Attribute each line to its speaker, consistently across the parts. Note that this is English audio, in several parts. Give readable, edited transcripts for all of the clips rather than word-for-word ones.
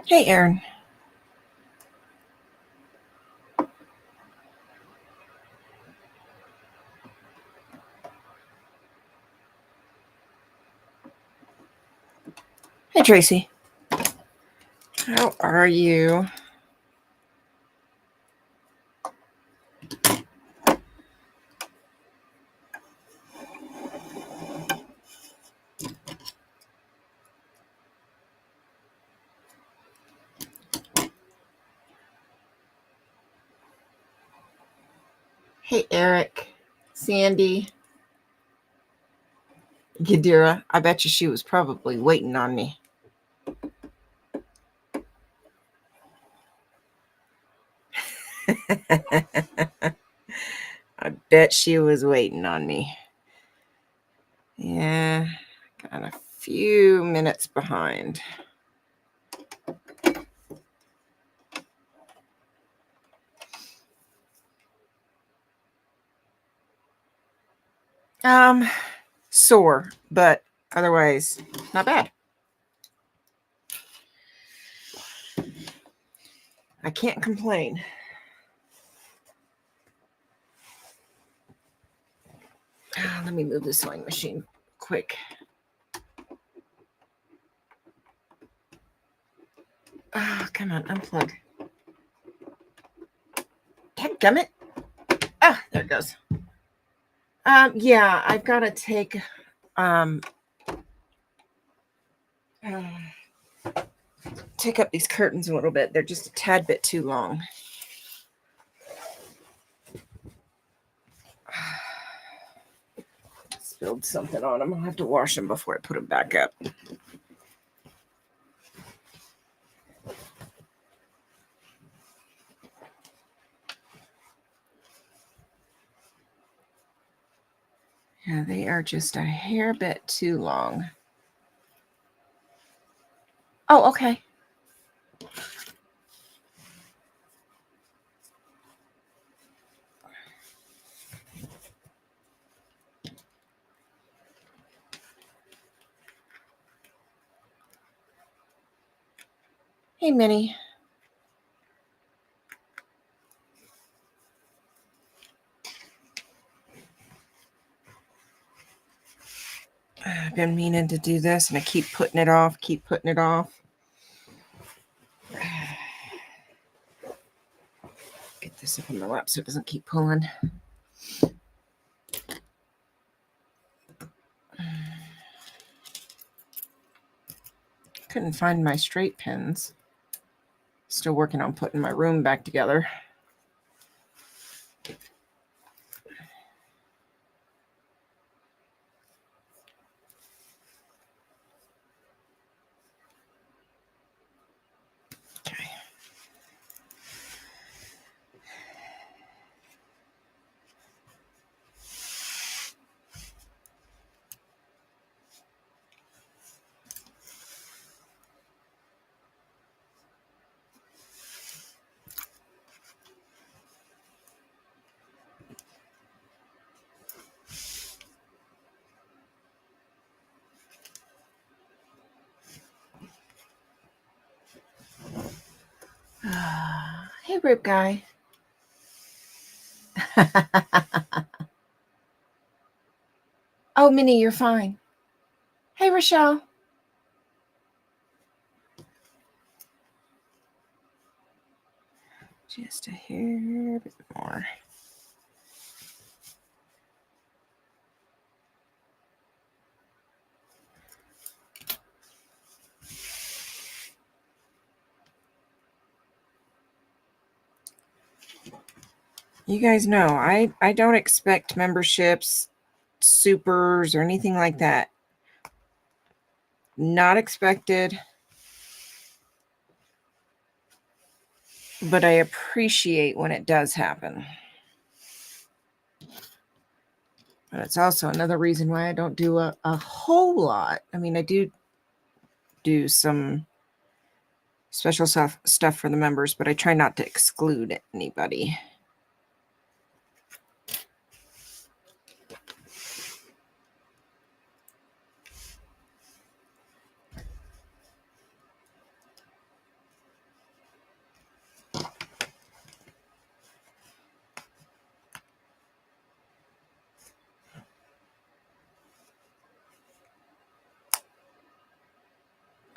Speaker 1: Hey, Aaron. Hey, Tracy. How are you? Hey, Eric, Sandy, Gadira. I bet you she was probably waiting on me. I bet she was waiting on me. Yeah, got a few minutes behind. Sore, but otherwise not bad. I can't complain. Let me move the sewing machine quick. Come on, unplug. Dadgummit. There it goes. Yeah, I've got to take up these curtains a little bit. They're just a tad bit too long. Spilled something on them. I'll have to wash them before I put them back up. Yeah, they are just a hair bit too long. Oh, okay. Hey, Minnie. I've been meaning to do this, and I keep putting it off, Get this up on my lap so it doesn't keep pulling. Couldn't find my straight pins. Still working on putting my room back together. Okay. Hey, Rip Guy. Oh, Minnie, you're fine. Hey, Rochelle. Just a hair bit more. You guys know, I don't expect memberships, supers, or anything like that. Not expected. But I appreciate when it does happen. But it's also another reason why I don't do a whole lot. I mean, I do some special stuff for the members, but I try not to exclude anybody.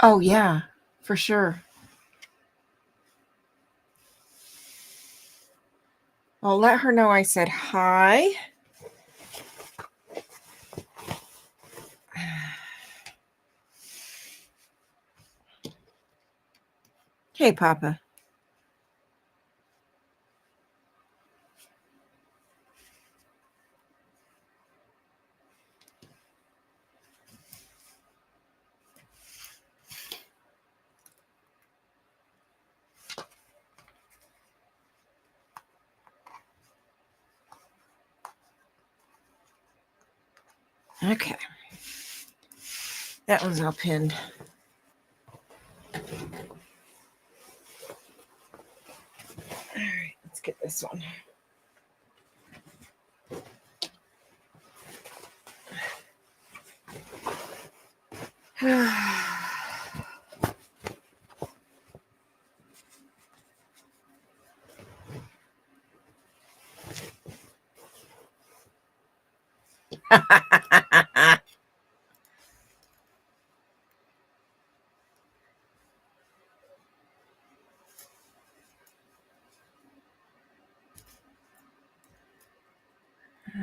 Speaker 1: Oh, yeah, for sure. I'll let her know I said hi. Hey, Papa. Okay. That one's all pinned. All right, let's get this one.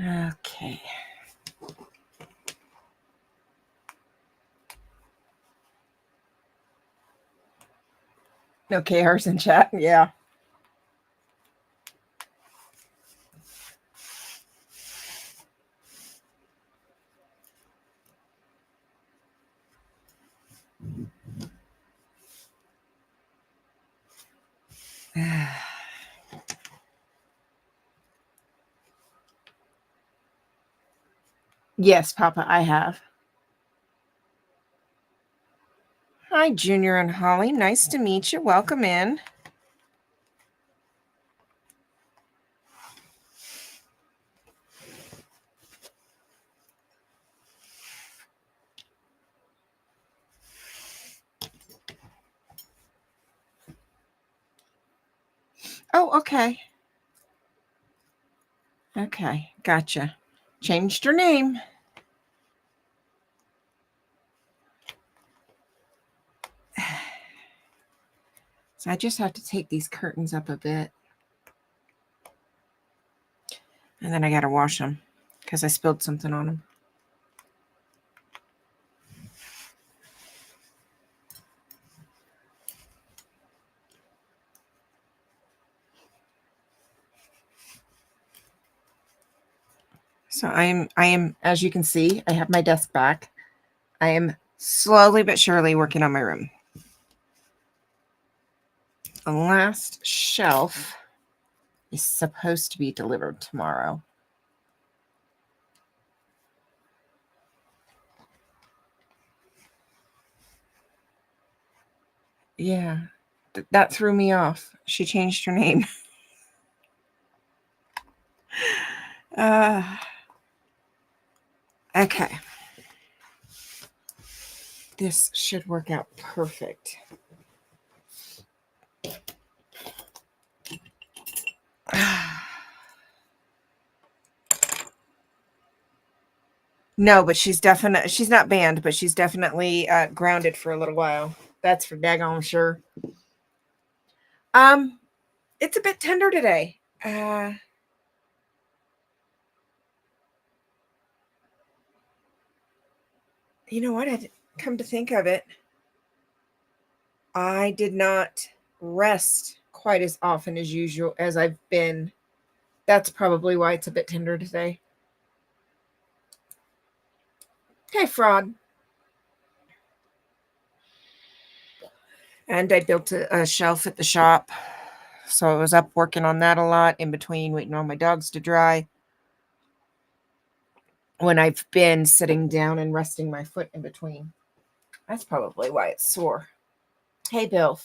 Speaker 1: Okay. No KRs in chat. Yeah. Yes, Papa, I have. Hi, Junior and Holly. Nice to meet you. Welcome in. Oh, okay. Okay, gotcha. Changed her name. So I just have to take these curtains up a bit. And then I got to wash them because I spilled something on them. So I am, as you can see, I have my desk back. I am slowly but surely working on my room. The last shelf is supposed to be delivered tomorrow. Yeah, that threw me off. She changed her name. Okay. This should work out perfect. No, but she's not banned, but she's definitely grounded for a little while. That's for daggone sure. Um, it's a bit tender today. You know what? Come to think of it, I did not rest quite as often as usual as I've been. That's probably why it's a bit tender today. Okay, fraud. And I built a shelf at the shop. So I was up working on that a lot in between waiting on my dogs to dry. When I've been sitting down and resting my foot in between. That's probably why it's sore. Hey, Bill.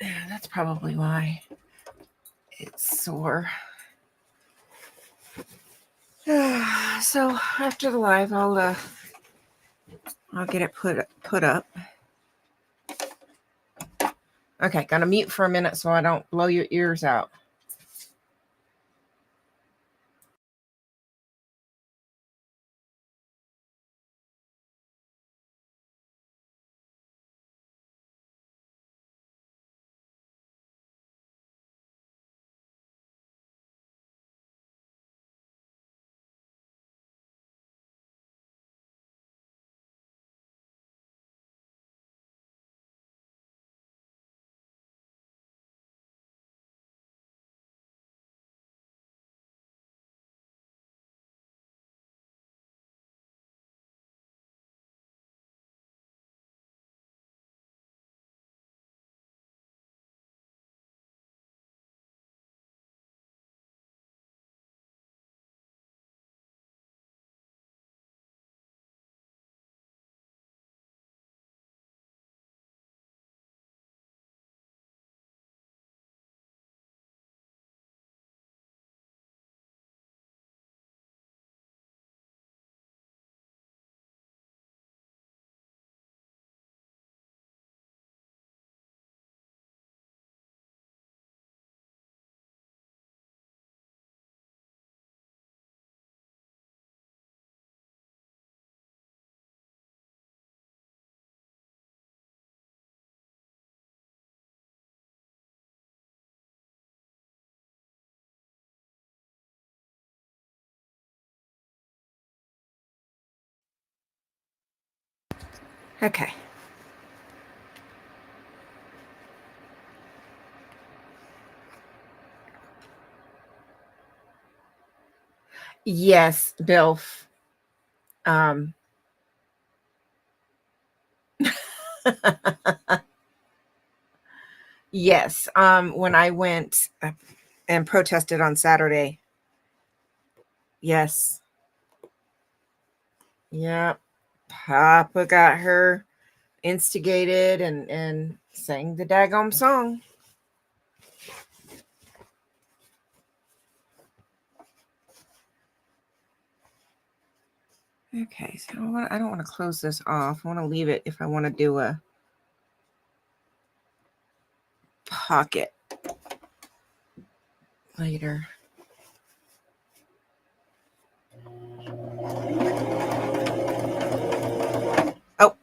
Speaker 1: That's probably why it's sore. So after the live, I'll get it put up. Okay, gonna mute for a minute so I don't blow your ears out. Okay. Yes, Bill. Um, yes. When I went and protested on Saturday. Yes. Yep. Papa got her instigated and sang the daggone song. Okay, so I don't want to close this off. I want to leave it if I want to do a pocket later. Oh,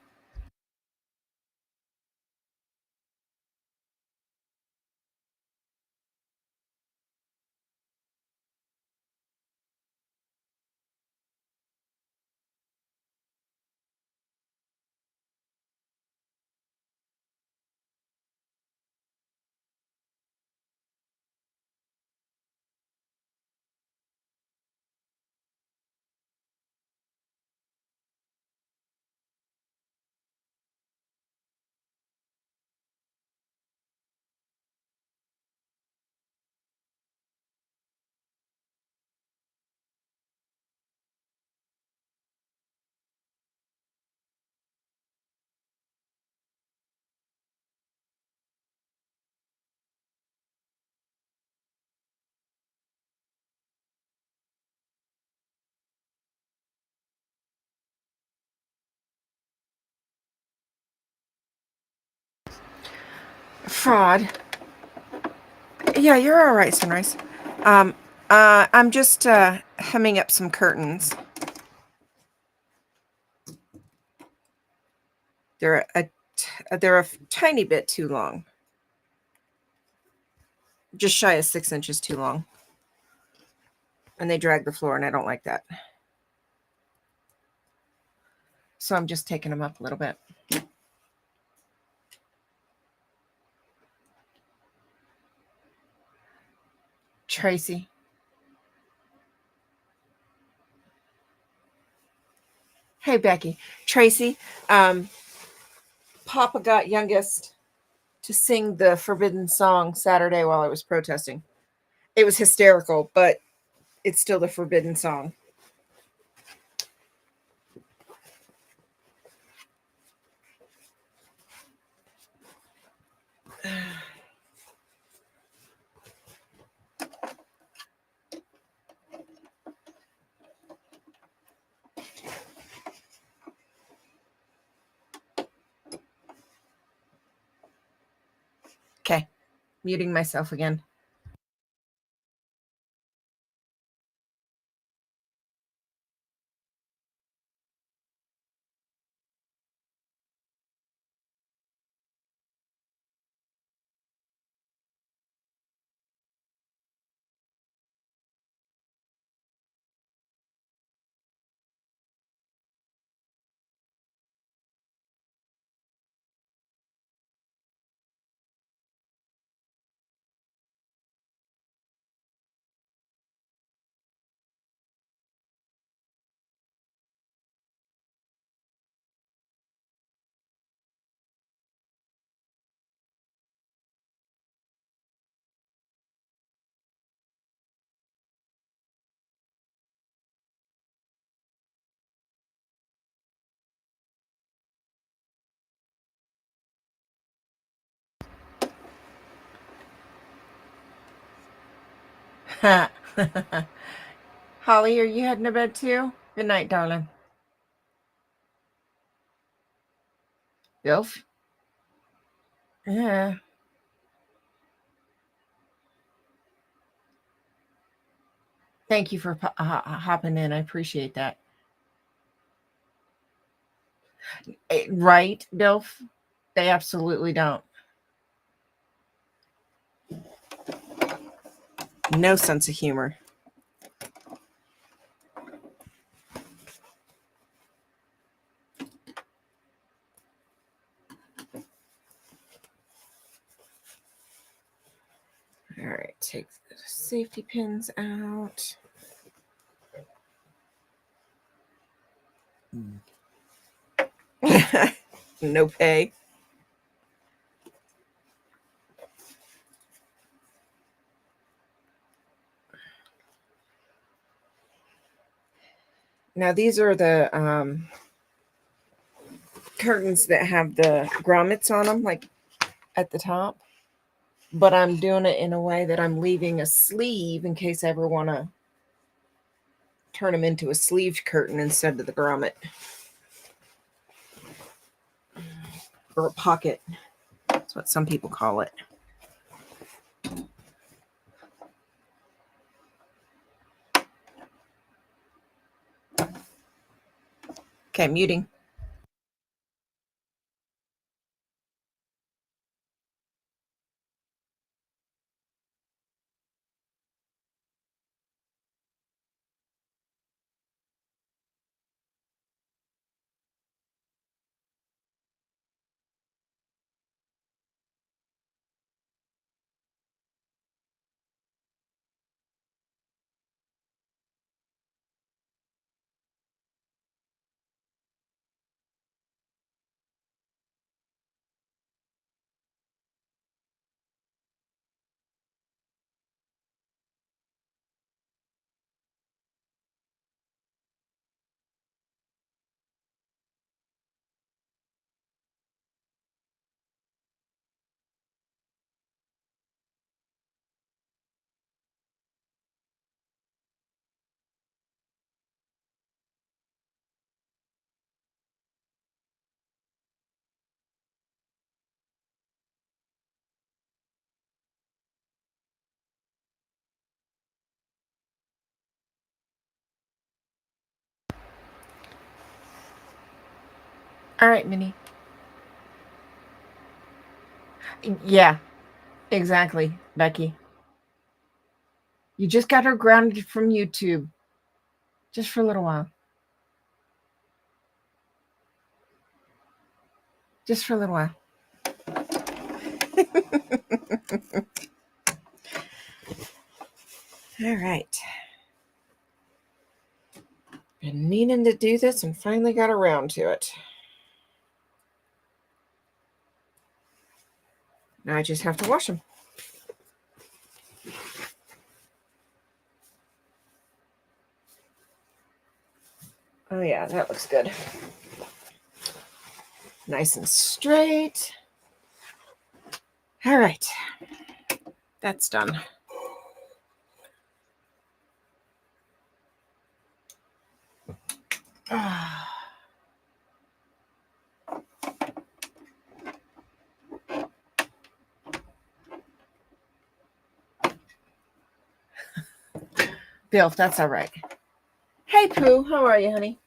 Speaker 1: Fraud. Yeah, you're all right, Sunrise. Um, I'm just hemming up some curtains. They're a tiny bit too long. Just shy of 6 inches too long. And they drag the floor, and I don't like that. So I'm just taking them up a little bit. Tracy. Hey, Becky. Tracy, Papa got youngest to sing the forbidden song Saturday while I was protesting. It was hysterical, but it's still the forbidden song. Okay, muting myself again. Holly, are you heading to bed too? Good night, darling. Bilf? Yeah. Thank you for hopping in. I appreciate that. Right, Bilf? They absolutely don't. No sense of humor. All right, take the safety pins out. No pay. Now these are the curtains that have the grommets on them, like at the top. But I'm doing it in a way that I'm leaving a sleeve in case I ever want to turn them into a sleeved curtain instead of the grommet. Or a pocket. That's what some people call it. Okay, muting. All right, Minnie. Yeah, exactly, Becky. You just got her grounded from YouTube. Just for a little while. Just for a little while. All right. Been meaning to do this and finally got around to it. Now I just have to wash them. Oh yeah, that looks good. Nice and straight. All right. That's done. Bill, if that's all right. Hey, Pooh. How are you, honey?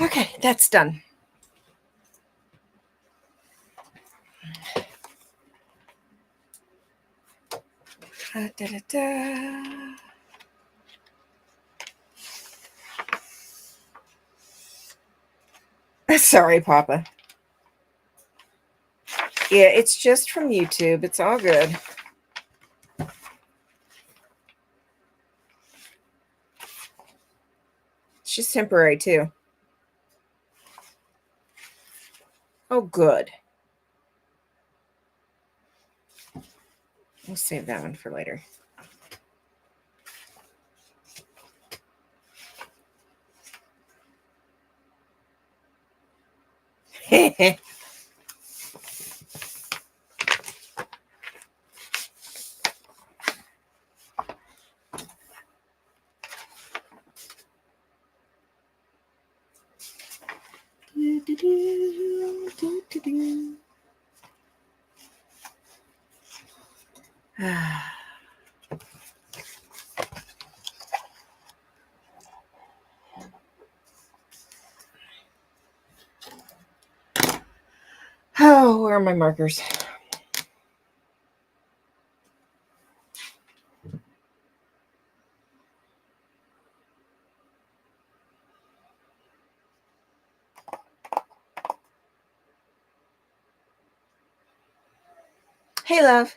Speaker 1: Okay, that's done. Sorry, Papa. Yeah, it's just from YouTube. It's all good. It's just temporary, too. Oh, good. We'll save that one for later. Oh, where are my markers? Hey, love.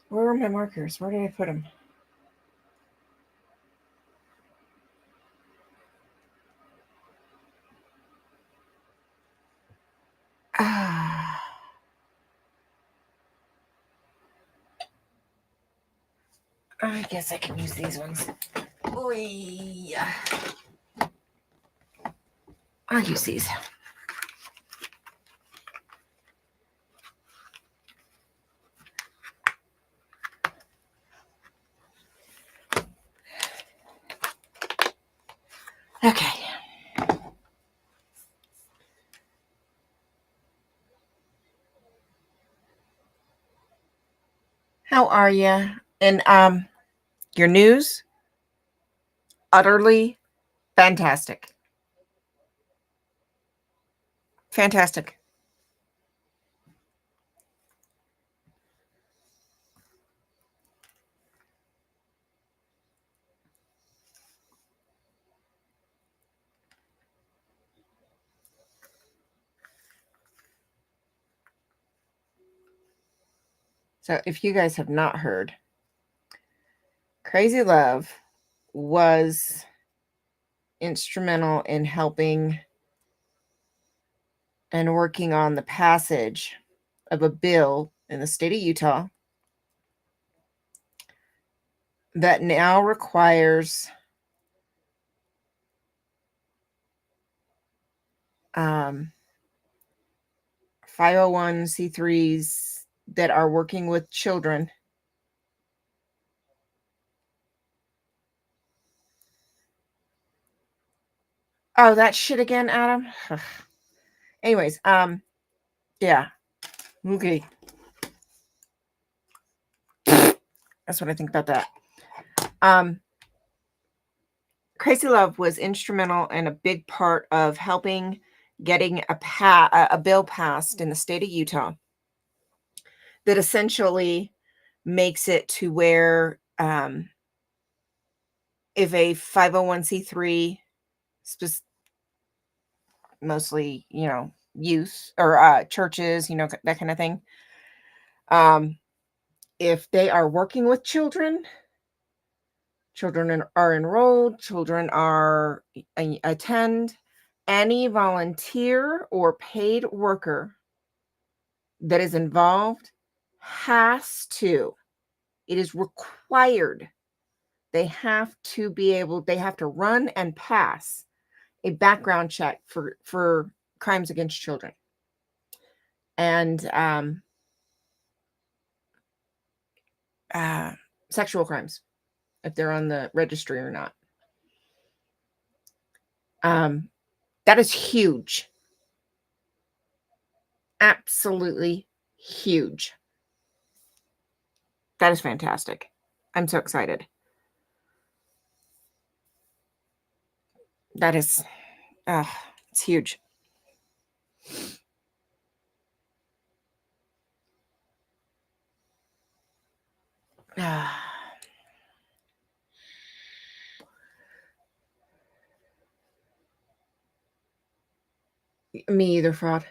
Speaker 1: Where are my markers? Where did I put them? I guess I can use these ones. Oy. I'll use these. Okay. How are you? And your news? Utterly fantastic. Fantastic. So if you guys have not heard, Crazy Love was instrumental in helping and working on the passage of a bill in the state of Utah that now requires 501c3s that are working with children. Oh, that shit again, Adam. Anyways, yeah. Okay. That's what I think about that. Crazy Love was instrumental and a big part of helping getting a bill passed in the state of Utah that essentially makes it to where if a 501c3, mostly, youth or churches, that kind of thing, if they are working with children, children are enrolled, children are attend, any volunteer or paid worker that is involved it is required. They have to run and pass a background check for crimes against children and sexual crimes, if they're on the registry or not. That is huge. Absolutely huge. That is fantastic. I'm so excited. That is, it's huge. Me either, Fraud.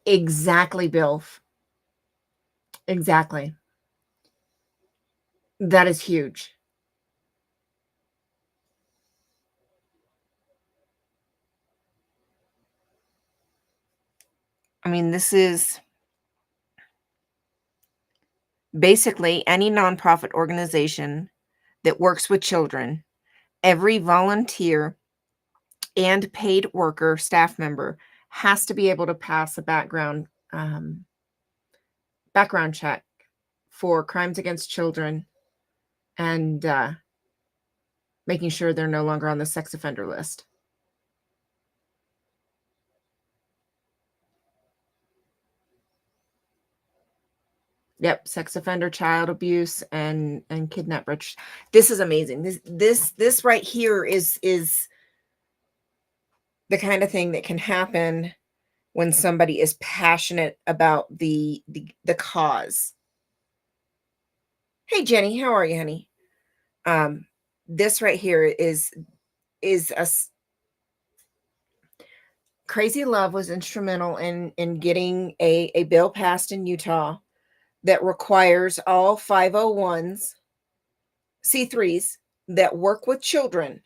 Speaker 1: Exactly, Bill. Exactly. That is huge. I mean, this is basically any nonprofit organization that works with children. Every volunteer and paid worker, staff member, has to be able to pass a background check for crimes against children and making sure they're no longer on the sex offender list. Yep, sex offender, child abuse, and kidnap. This is amazing. This right here is the kind of thing that can happen when somebody is passionate about the cause. Hey Jenny, how are you, honey? This right here is a Crazy Love was instrumental in getting a bill passed in Utah that requires all 501s, C3s that work with children,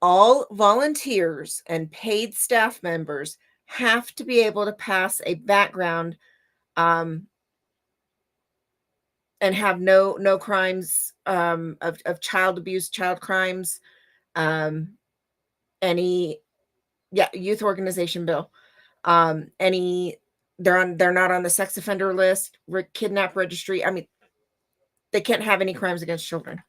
Speaker 1: all volunteers and paid staff members have to be able to pass a background and have no crimes of child abuse, child crimes, any youth organization bill, any they're not on the sex offender list, kidnap registry. I mean, they can't have any crimes against children.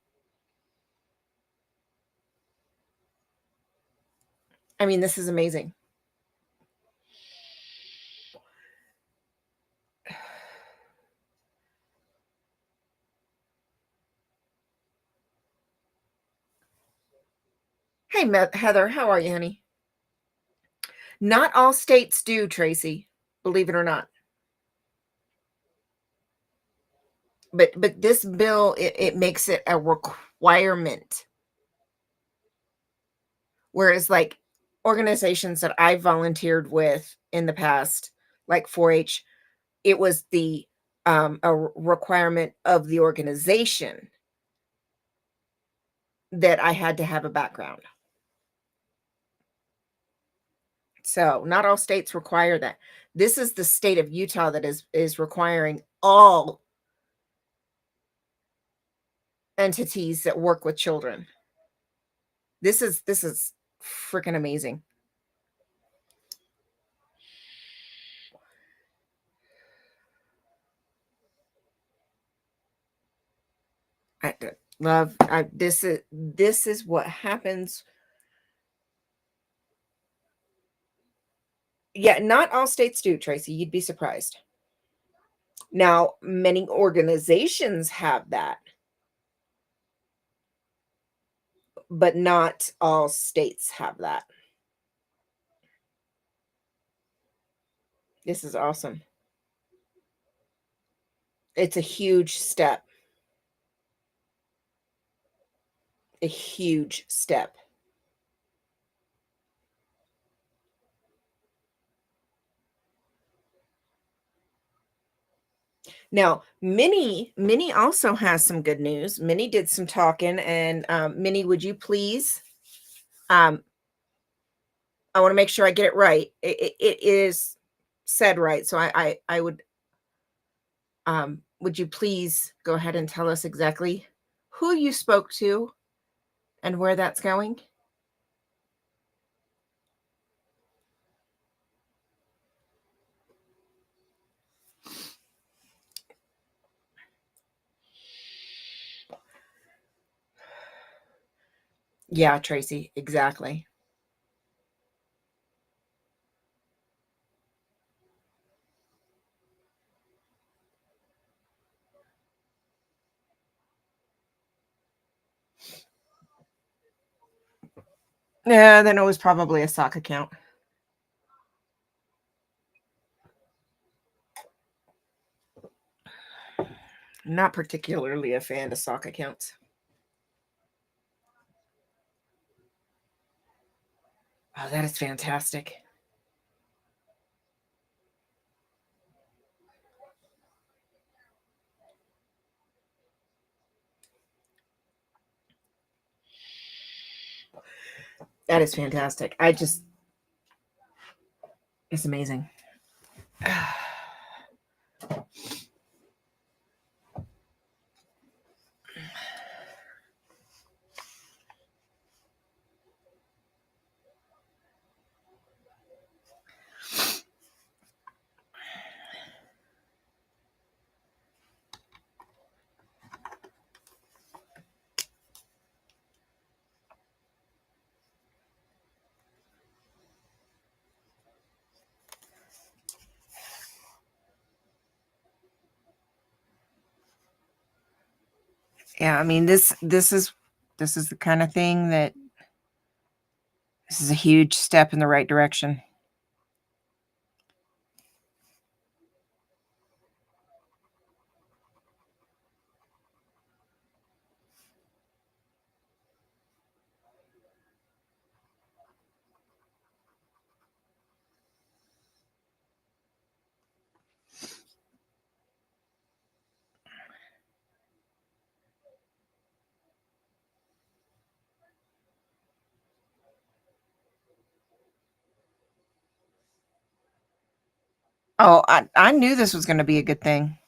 Speaker 1: I mean, this is amazing. Hey, Heather, how are you, honey? Not all states do, Tracy, believe it or not. But this bill, it makes it a requirement. Whereas like organizations that I volunteered with in the past, like 4-H, it was the a requirement of the organization that I had to have a background. So not all states require that. This is the state of Utah that is requiring all entities that work with children. This is freaking amazing. This is what happens. Yeah, not all states do, Tracy. You'd be surprised. Now, many organizations have that, but not all states have that. This is awesome. It's a huge step, a huge step. Now, Minnie also has some good news. Minnie did some talking, and Minnie, would you please? Um, I want to make sure I get it right. It is said right, so I would would you please go ahead and tell us exactly who you spoke to and where that's going? Yeah, Tracy, exactly. Yeah, then it was probably a sock account. Not particularly a fan of sock accounts. Oh, that is fantastic. That is fantastic. It's amazing. Yeah, I mean this is the kind of thing that this is a huge step in the right direction. Oh, I knew this was going to be a good thing.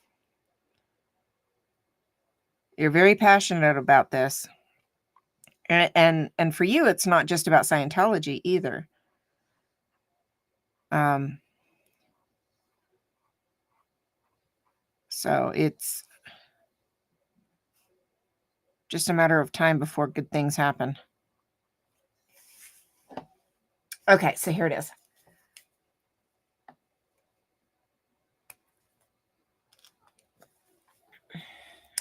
Speaker 1: You're very passionate about this. And for you it's not just about Scientology either. Um so it's just a matter of time before good things happen. Okay, so here it is.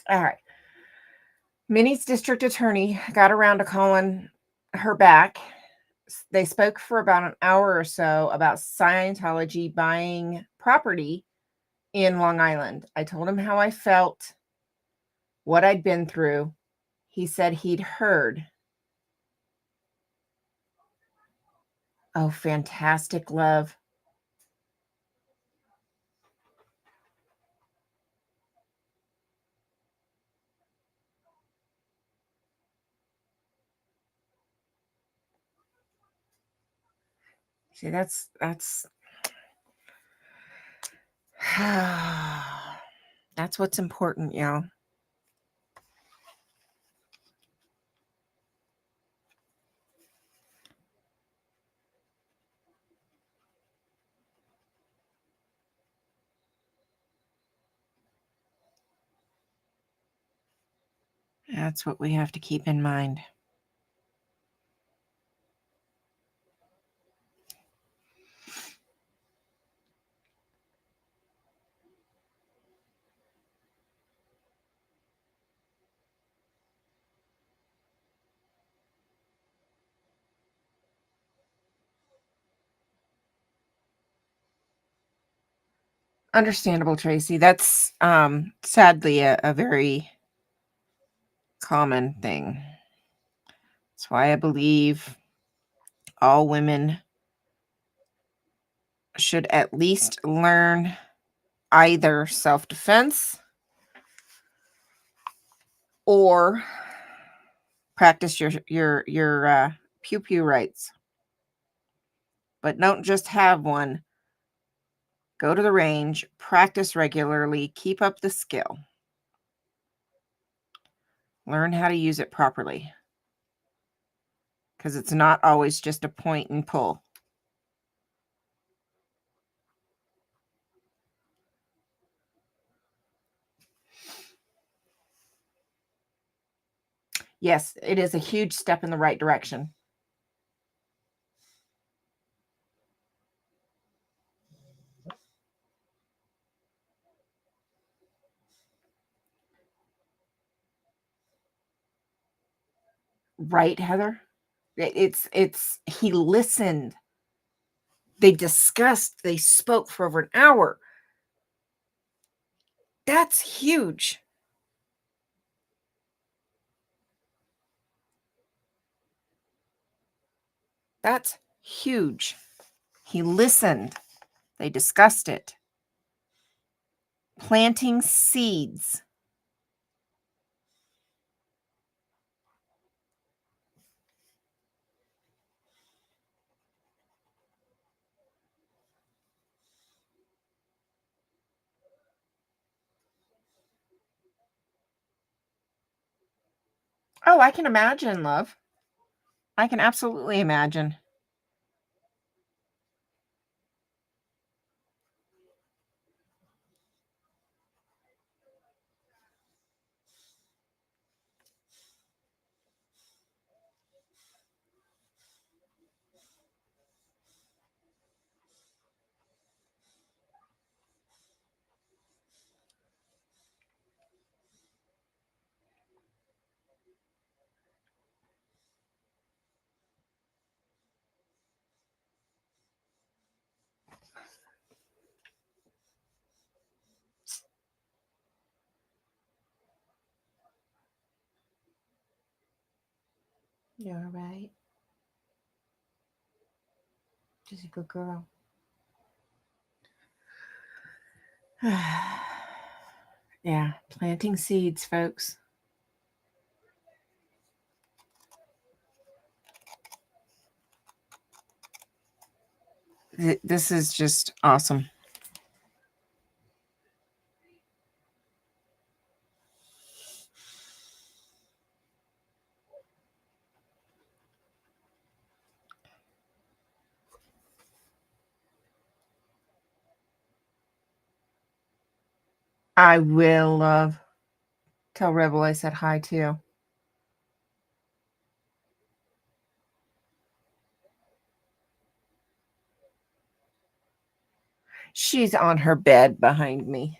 Speaker 1: All right. Minnie's district attorney got around to calling her back. They spoke for about an hour or so about Scientology buying property in Long Island. I told him how I felt, what I'd been through. He said he'd heard. Oh, fantastic, love. See, that's that's what's important, y'all. That's what we have to keep in mind. Understandable, Tracy. That's sadly a very common thing. That's why I believe all women should at least learn either self-defense or practice your pew pew rights. But don't just have one. Go to the range, practice regularly, keep up the skill. Learn how to use it properly. Because it's not always just a point and pull. Yes, it is a huge step in the right direction. Right, Heather? It's he listened. They discussed, they spoke for over an hour. That's huge. That's huge. He listened. They discussed it. Planting seeds. Oh, I can imagine, love. I can absolutely imagine. You're right. She's a good girl. Yeah, planting seeds, folks. This is just awesome. I will tell Rebel I said hi too. She's on her bed behind me.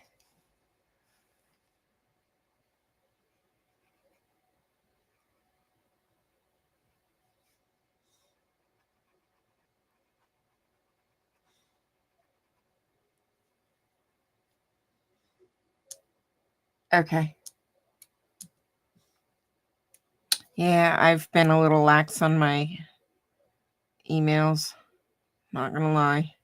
Speaker 1: Okay. Yeah, I've been a little lax on my emails. Not gonna lie.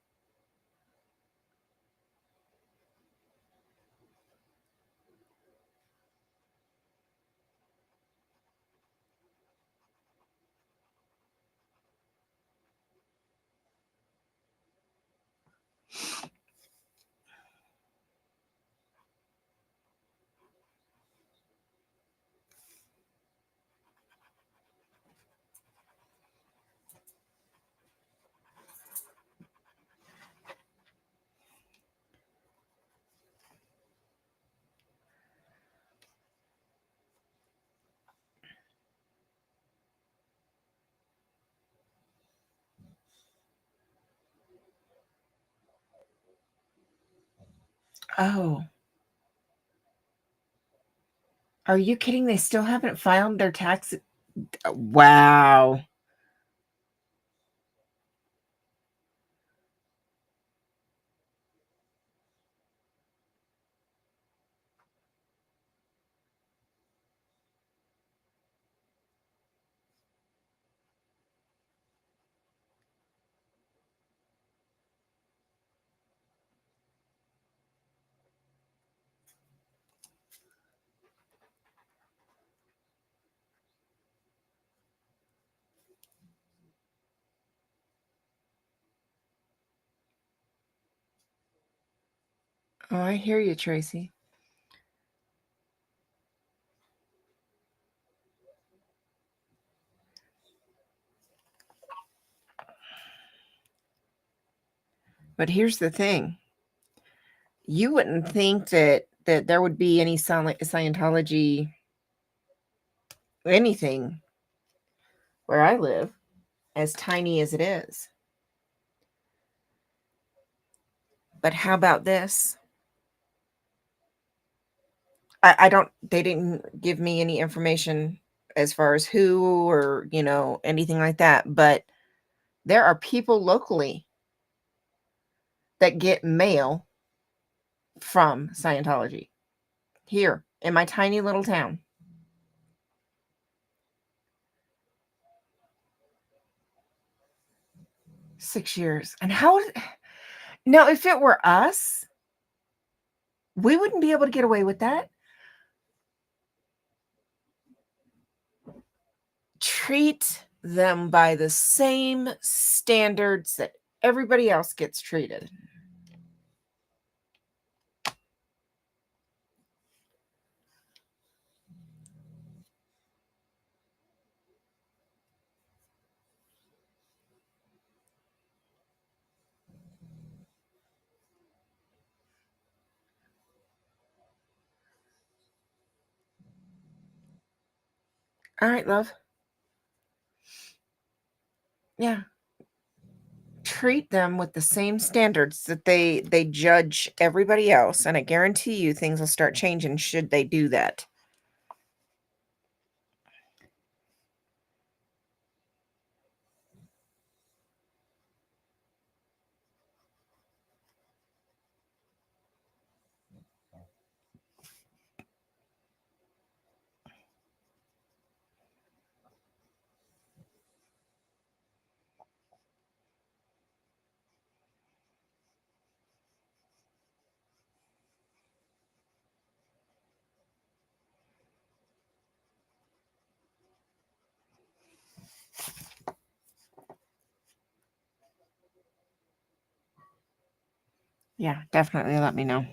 Speaker 1: Oh. Are you kidding? They still haven't filed their tax. Wow. Oh, I hear you, Tracy. But here's the thing. You wouldn't think that there would be any Scientology anything where I live, as tiny as it is. But how about this? I don't, they didn't give me any information as far as who or, anything like that. But there are people locally that get mail from Scientology here in my tiny little town. Six years. And how, now, if it were us, we wouldn't be able to get away with that. Treat them by the same standards that everybody else gets treated. All right, love. Yeah. Treat them with the same standards that they judge everybody else, and I guarantee you things will start changing should they do that. Yeah, definitely let me know.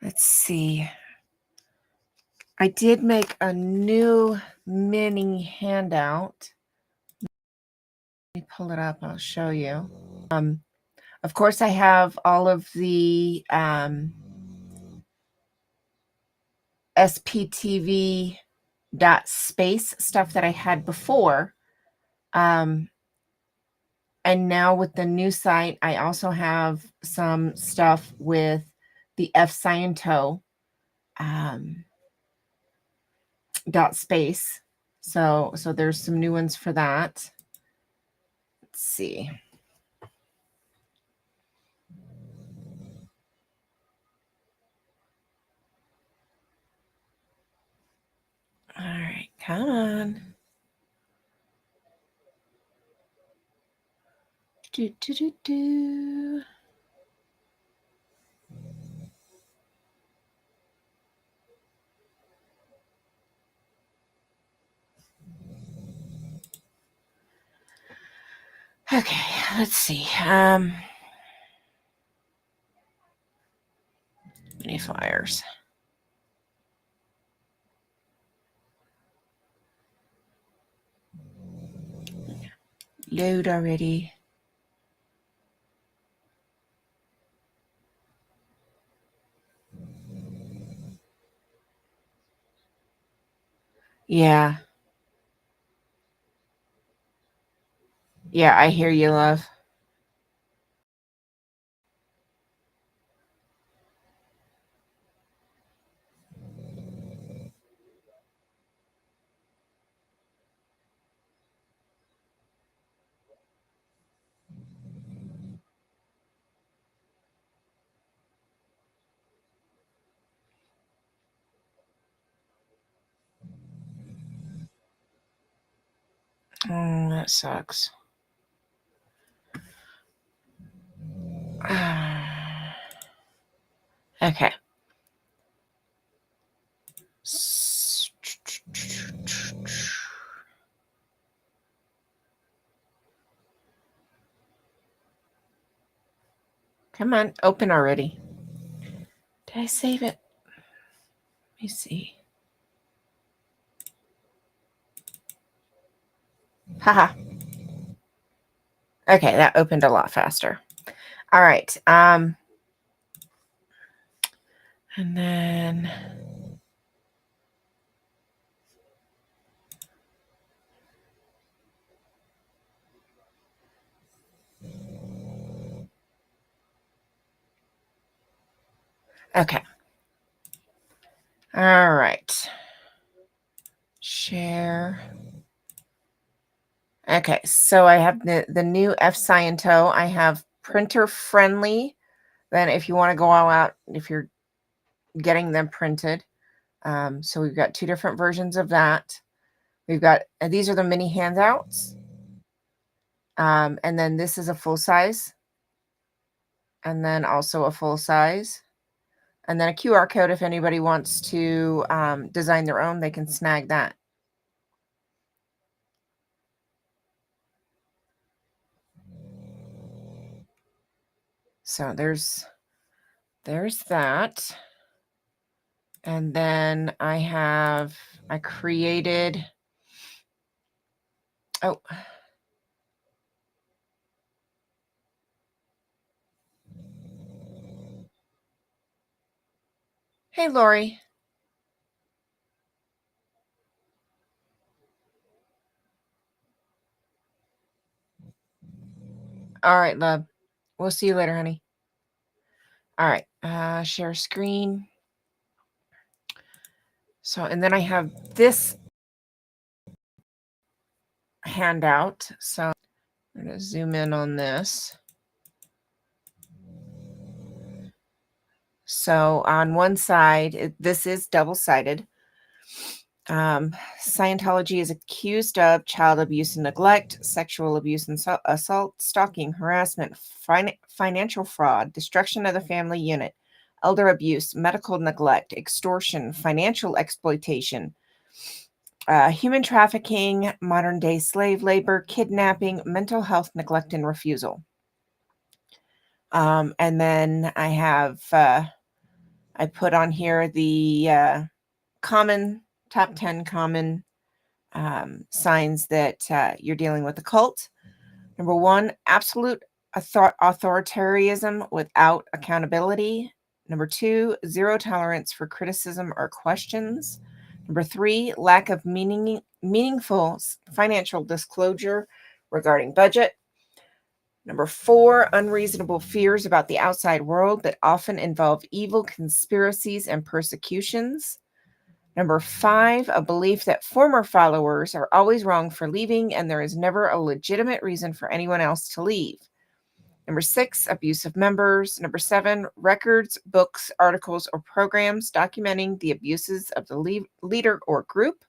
Speaker 1: Let's see. I did make a new mini handout. Let me pull it up. I'll show you. Of course, I have all of the SPTV space stuff that I had before. And now with the new site, I also have some stuff with the F .space. So there's some new ones for that. Let's see. All right, come on. Do. Okay, let's see. Mini flyers. Load already. Yeah. Yeah, I hear you, love. Oh, that sucks. Okay. Come on, open already. Did I save it? Let me see. Haha. Okay, that opened a lot faster. All right. And then okay. All right. Share. Okay, so I have the new F-Sciento. I have printer friendly. Then if you want to go all out, if you're getting them printed. So we've got 2 different versions of that. We've got, these are the mini handouts. And then this is a full size. And then also a full size. And then a QR code if anybody wants to design their own, they can snag that. So there's that. And then I created, oh, hey, Lori. All right, love. We'll see you later, honey. All right, share screen. So, and then I have this handout. So I'm going to zoom in on this. So on one side, this is double-sided. Scientology is accused of child abuse and neglect, sexual abuse and assault, stalking, harassment, financial fraud, destruction of the family unit, elder abuse, medical neglect, extortion, financial exploitation, human trafficking, modern day slave labor, kidnapping, mental health neglect and refusal. And then I have, I put on here the top 10 common signs that you're dealing with a cult. Number 1, absolute authoritarianism without accountability. Number 2, zero tolerance for criticism or questions. Number 3, lack of meaningful financial disclosure regarding budget. Number 4, unreasonable fears about the outside world that often involve evil conspiracies and persecutions. Number 5, a belief that former followers are always wrong for leaving and there is never a legitimate reason for anyone else to leave. Number 6, abuse of members. Number 7, records, books, articles, or programs documenting the abuses of the leader or group.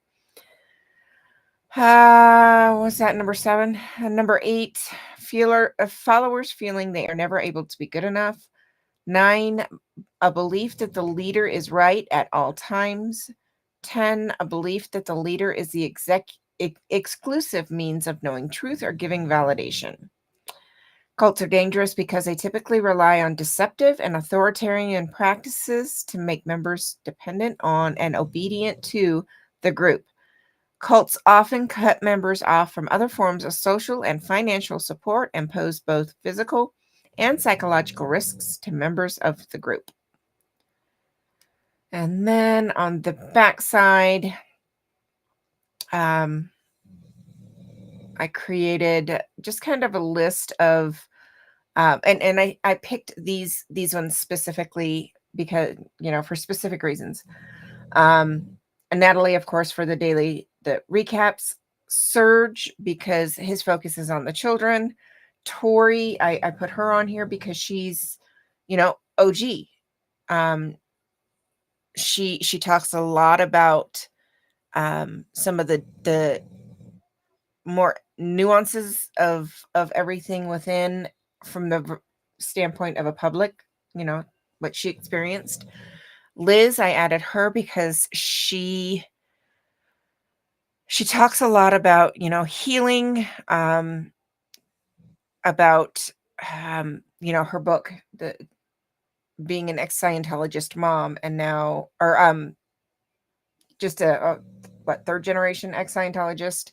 Speaker 1: What's that, number 7? Number 8, followers feeling they are never able to be good enough. 9, a belief that the leader is right at all times. 10, a belief that the leader is the exclusive means of knowing truth or giving validation. Cults are dangerous because they typically rely on deceptive and authoritarian practices to make members dependent on and obedient to the group. Cults often cut members off from other forms of social and financial support and pose both physical and psychological risks to members of the group. And then on the back side, I created just kind of a list of, and I picked these ones specifically because, for specific reasons. And Natalie, of course, for the recaps. Serge, because his focus is on the children. Tori, I put her on here because she's, OG. She talks a lot about some of the more nuances of everything within, from the standpoint of a public, what she experienced. Liz, I added her because she talks a lot about, healing, about, her book, the being an ex-Scientologist mom, and now, or just a what, third generation ex-Scientologist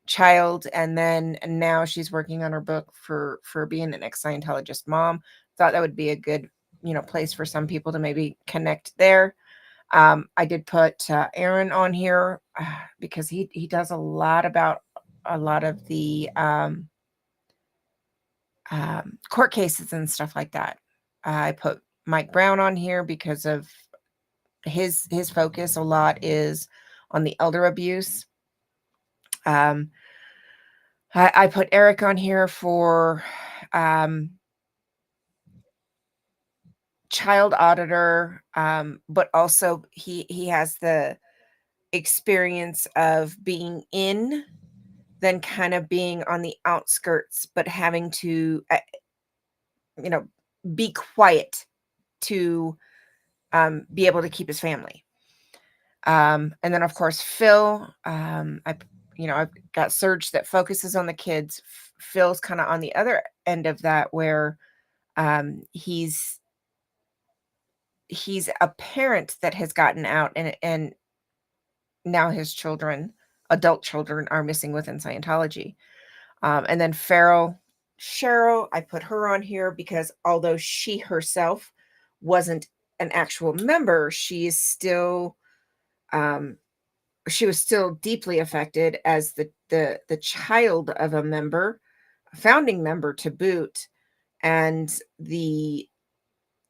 Speaker 1: child, and now she's working on her book for being an ex-Scientologist mom. Thought that would be a good, place for some people to maybe connect there. I did put Aaron on here because he does a lot about a lot of the court cases and stuff like that. I put Mike Brown on here because of his focus a lot is on the elder abuse. I put Eric on here for child auditor, but also he has the experience of being in, then kind of being on the outskirts, but having to, be quiet to be able to keep his family. And then of course Phil, I've got Serge that focuses on the kids. Phil's kind of on the other end of that, where he's a parent that has gotten out, and now his children, adult children, are missing within Scientology. And then Cheryl, I put her on here because although she herself wasn't an actual member, she is still, she was still deeply affected as the child of a member, a founding member to boot, and the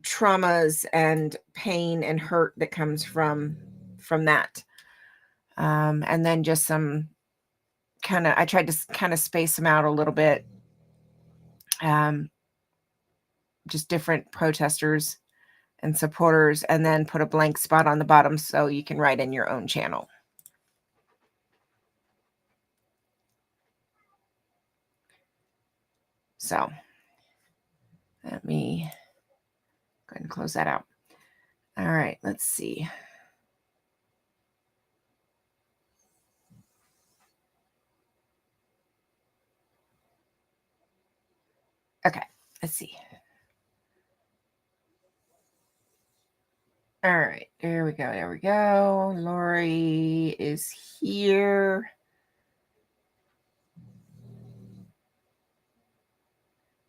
Speaker 1: traumas and pain and hurt that comes from that. And then just some I tried to kind of space them out a little bit. Just different protesters and supporters, and then put a blank spot on the bottom so you can write in your own channel. So let me go ahead and close that out. All right, let's see. Okay, let's see. All right, there we go. There we go. Lori is here.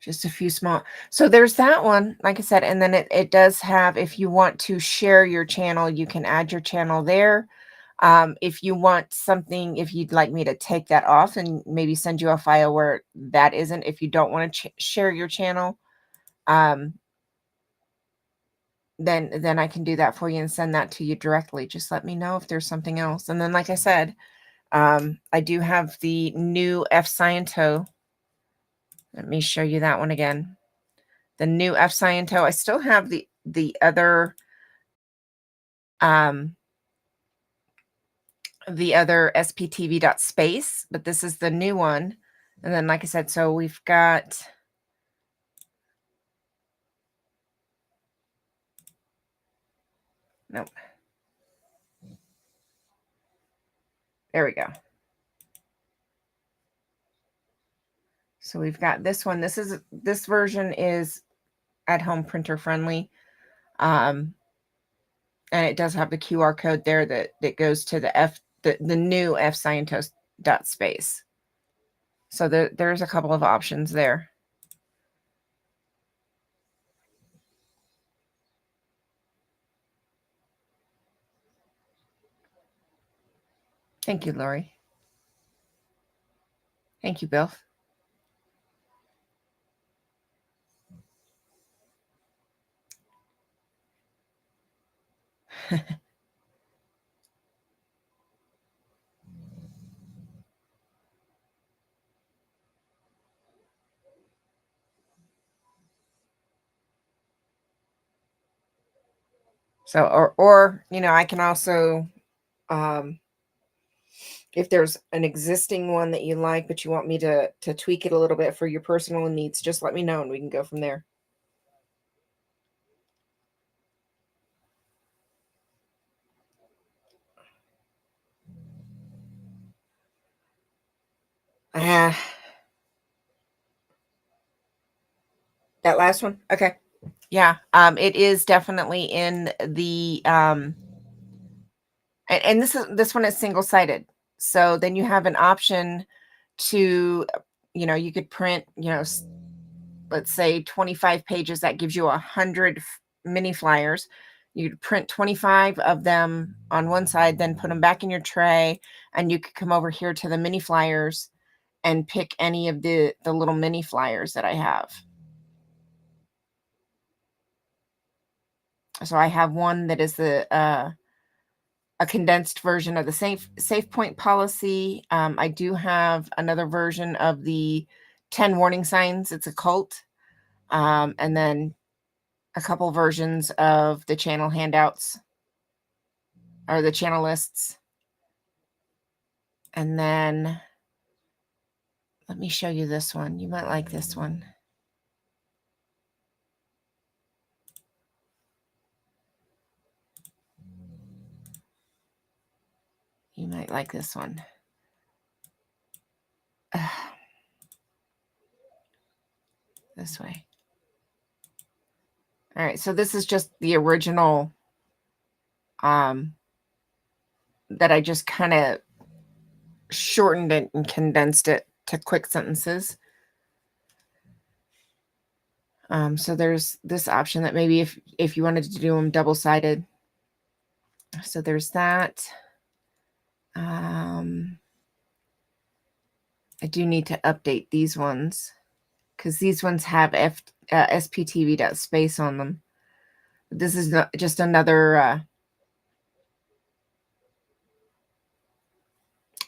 Speaker 1: Just a few small. So there's that one, like I said, and then it does have, if you want to share your channel, you can add your channel there. If you want something, if you'd like me to take that off and maybe send you a file where that isn't, if you don't want to share your channel, then I can do that for you and send that to you directly. Just let me know if there's something else. And then, like I said, I do have the new F Sciento. Let me show you that one again. The new F Sciento. I still have the other SPTV.space, but this is the new one. And then, like I said, so we've got nope. There we go. So we've got this one. This version is at home printer friendly. And it does have the QR code there that goes to the new F Scientos.space. So there's a couple of options there. Thank you, Lori. Thank you, Bill. So, or I can also, if there's an existing one that you like, but you want me to tweak it a little bit for your personal needs, just let me know and we can go from there. Yeah. That last one? Okay. Yeah. It is definitely in the and this one is single-sided. So then you have an option to, you could print, let's say 25 pages. That gives you 100 mini flyers. You'd print 25 of them on one side, then put them back in your tray, and you could come over here to the mini flyers and pick any of the little mini flyers that I have. So I have one that is a condensed version of the safe point policy. I do have another version of the 10 warning signs. It's a cult. And then a couple versions of the channel handouts or the channel lists. And then let me show you this one. You might like this one. You might like this one. This way. All right, so this is just the original that I just kind of shortened it and condensed it to quick sentences. So there's this option that maybe if you wanted to do them double-sided. So there's that. I do need to update these ones because these ones have sptv.space on them. This is just another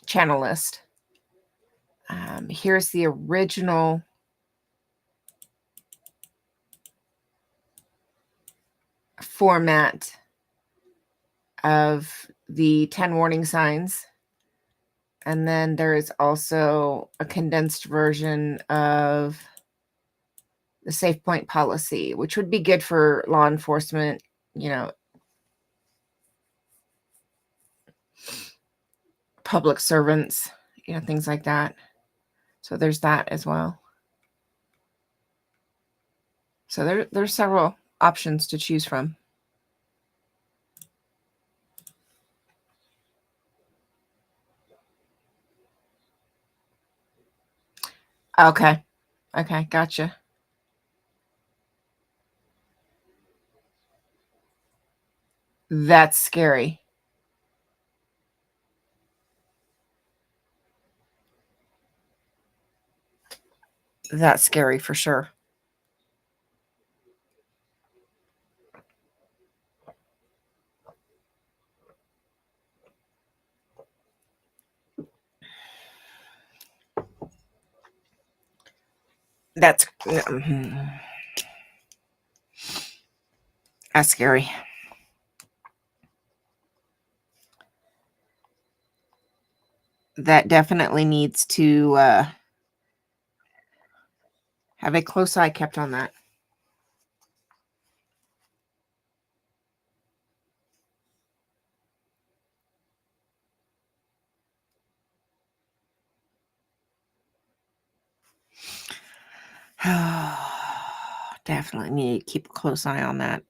Speaker 1: channel list. Here's the original format of the 10 warning signs. And then there is also a condensed version of the safe point policy, which would be good for law enforcement, public servants, things like that. So there's that as well. So there's several options to choose from. Okay. Okay, gotcha. That's scary. That's scary for sure. That's scary. That definitely needs to have a close eye kept on that. Definitely need to keep a close eye on that.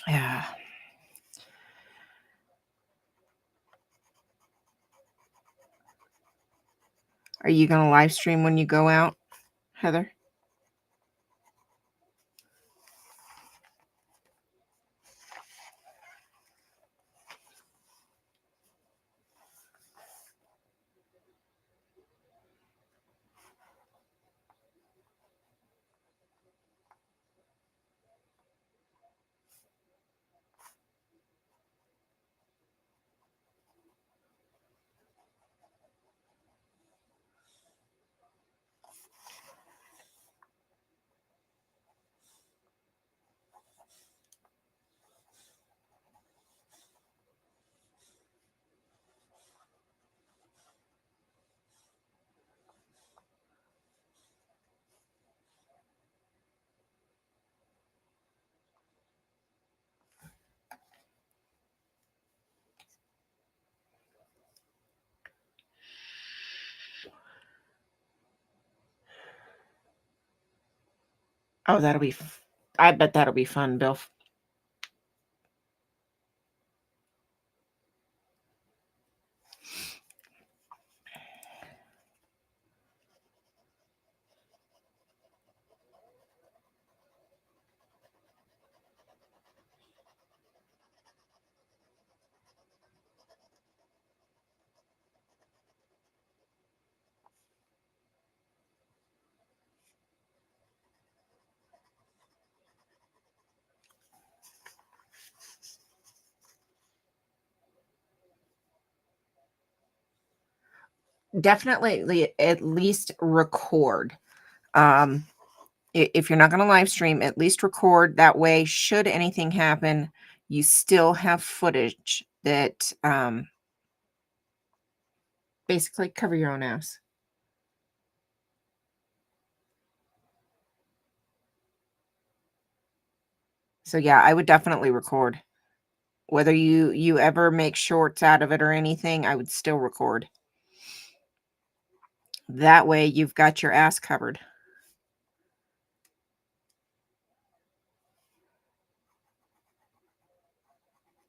Speaker 1: Yeah. Are you going to live stream when you go out, Heather? Oh, that'll be I bet that'll be fun, Bill. Definitely at least record. Um, if you're not going to live stream, at least record. That way, should anything happen, you still have footage that basically cover your own ass. So yeah, I would definitely record. Whether you ever make shorts out of it or anything, I would still record. That way you've got your ass covered.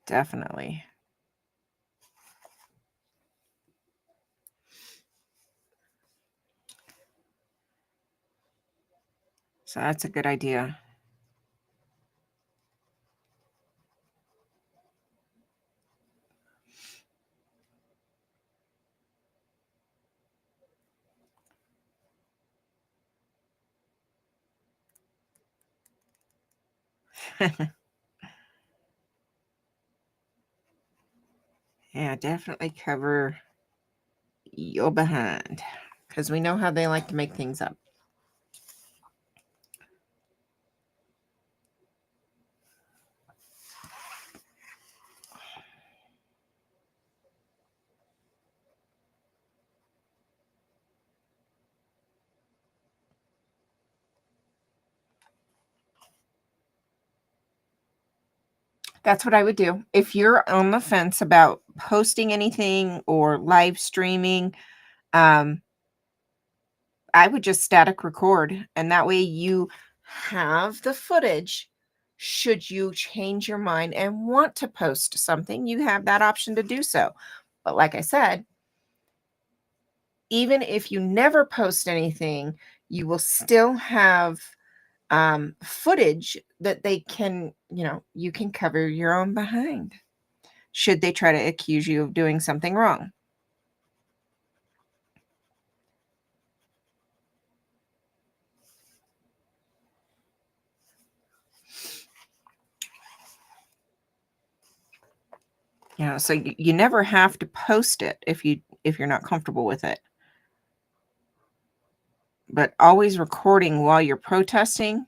Speaker 1: Definitely. So that's a good idea. Yeah, definitely cover your behind, because we know how they like to make things up. That's what I would do. If you're on the fence about posting anything or live streaming, I would just static record, and that way you have the footage. Should you change your mind and want to post something, you have that option to do so. But like I said, even if you never post anything, you will still have footage that they can, you can cover your own behind should they try to accuse you of doing something wrong. So you never have to post it if you're not comfortable with it. But always recording while you're protesting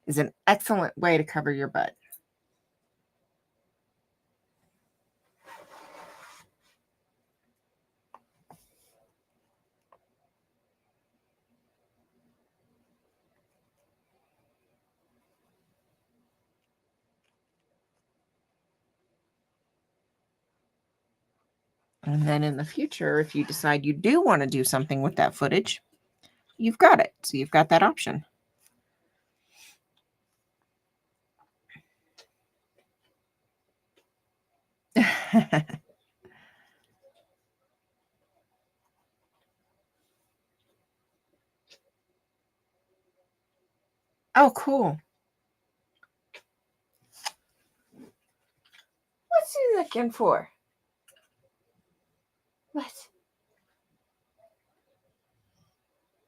Speaker 1: is an excellent way to cover your butt. And then in the future, if you decide you do want to do something with that footage, you've got it. So you've got that option. Oh, cool. What's he looking for? What?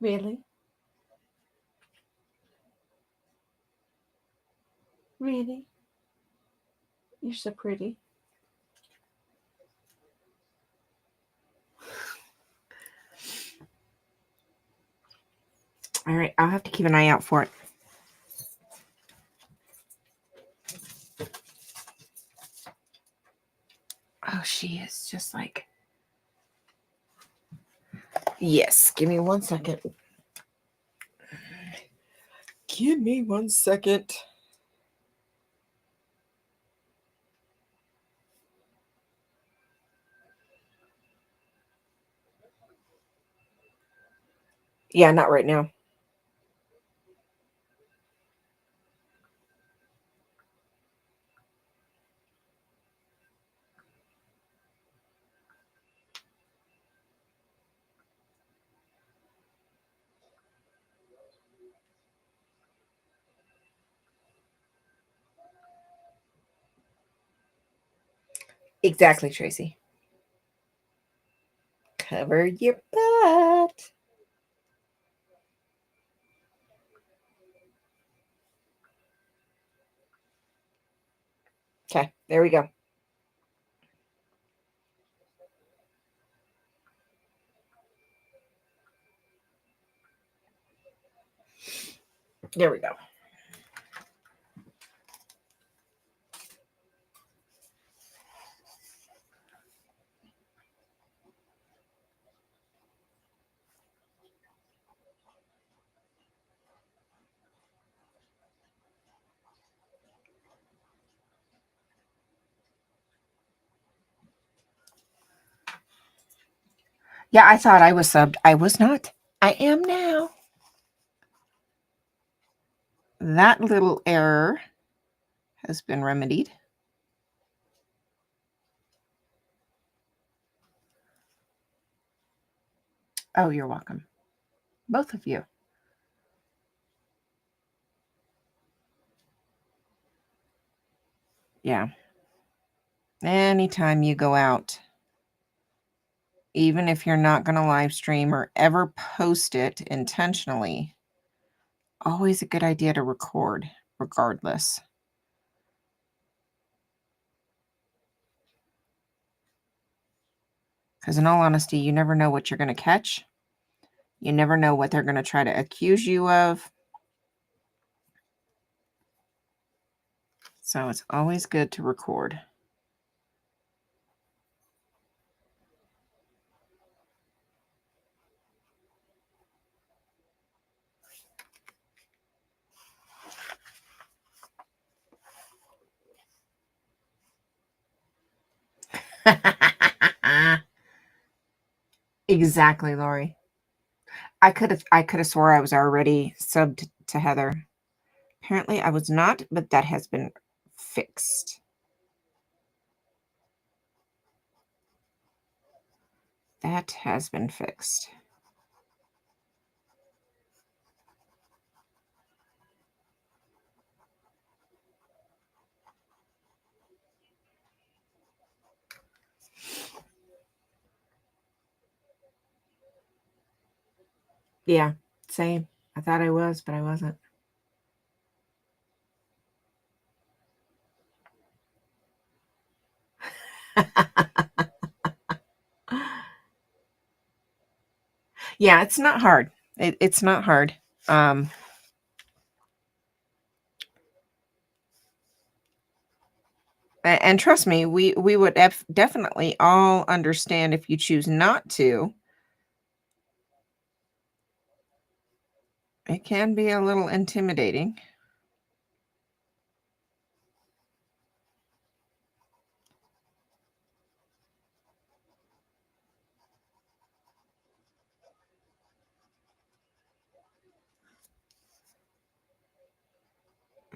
Speaker 1: Really? Really? You're so pretty. All right, I'll have to keep an eye out for it. Oh, she is just like... Yes, give me 1 second. Give me 1 second. Yeah, not right now. Exactly, Tracy. Cover your butt. Okay, there we go. There we go. Yeah, I thought I was subbed. I was not. I am now. That little error has been remedied. Oh, you're welcome. Both of you. Yeah. Anytime you go out, even if you're not going to live stream or ever post it intentionally, always a good idea to record regardless. Because in all honesty, you never know what you're going to catch. You never know what they're going to try to accuse you of. So it's always good to record. Exactly, Lori. I could have swore I was already subbed to Heather. Apparently I was not, but that has been fixed. That has been fixed. Yeah, same. I thought I was, but I wasn't. Yeah, it's not hard. It's not hard. And trust me, we would definitely all understand if you choose not to. It can be a little intimidating.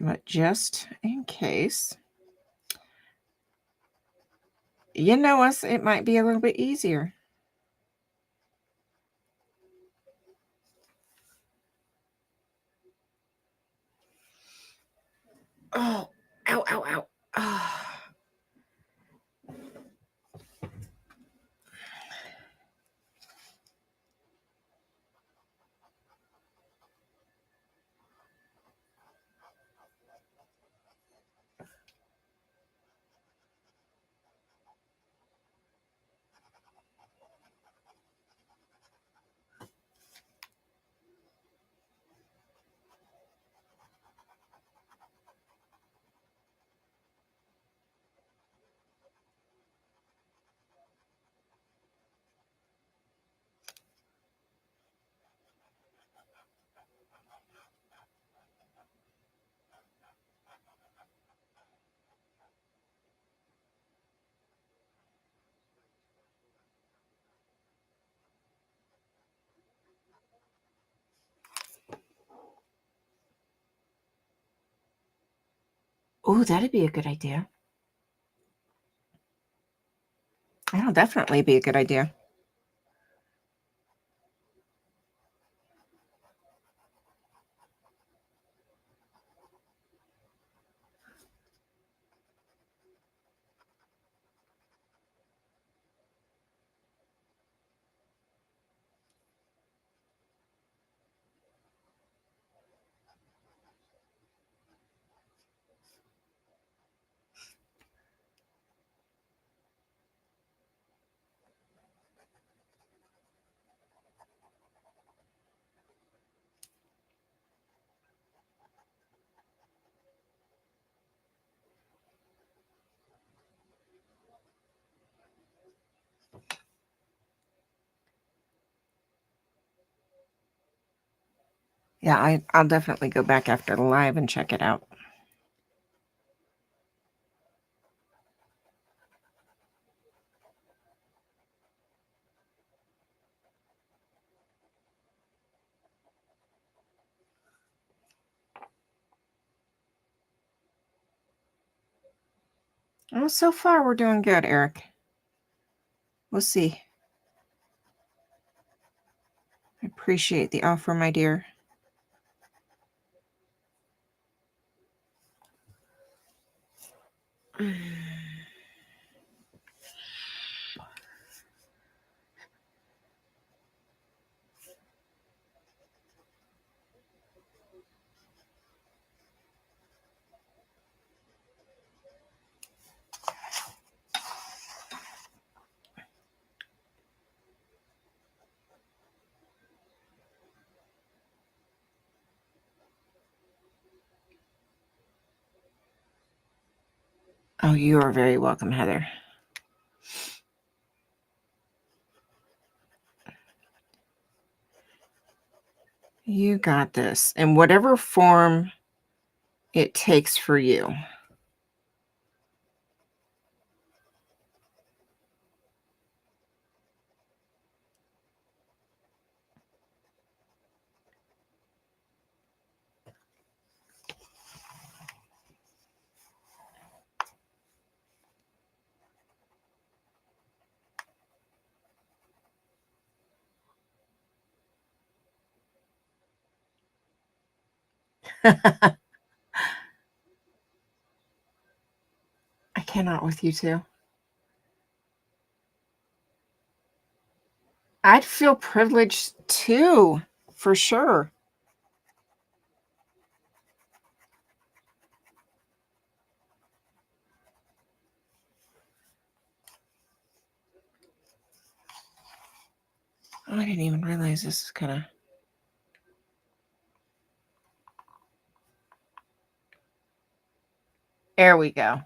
Speaker 1: But just in case, you know us, it might be a little bit easier. Oh, ow, ow, ow. Oh. Oh, that'd be a good idea. That'll definitely be a good idea. Yeah, I'll definitely go back after the live and check it out. Well, so far we're doing good, Eric. We'll see. I appreciate the offer, my dear. Oh, you are very welcome, Heather. You got this. In whatever form it takes for you. I cannot with you too. I'd feel privileged too, for sure. Oh, I didn't even realize this is kind of... There we go.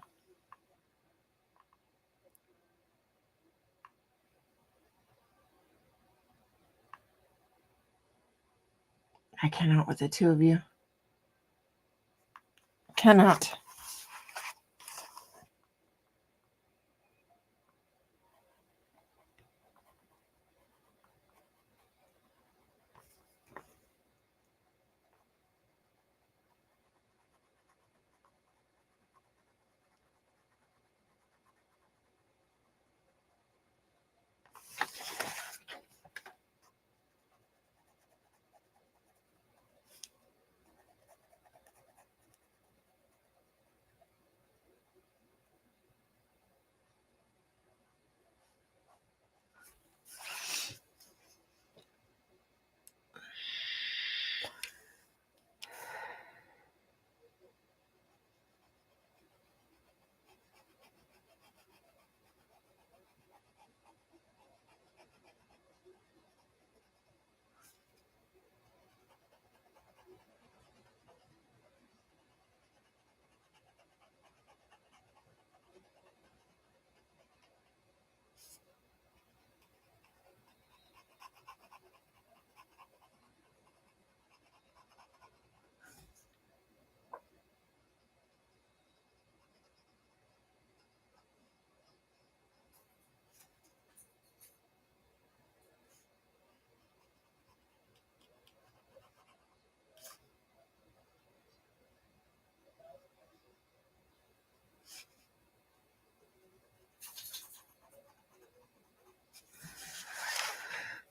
Speaker 1: I cannot with the two of you. Cannot.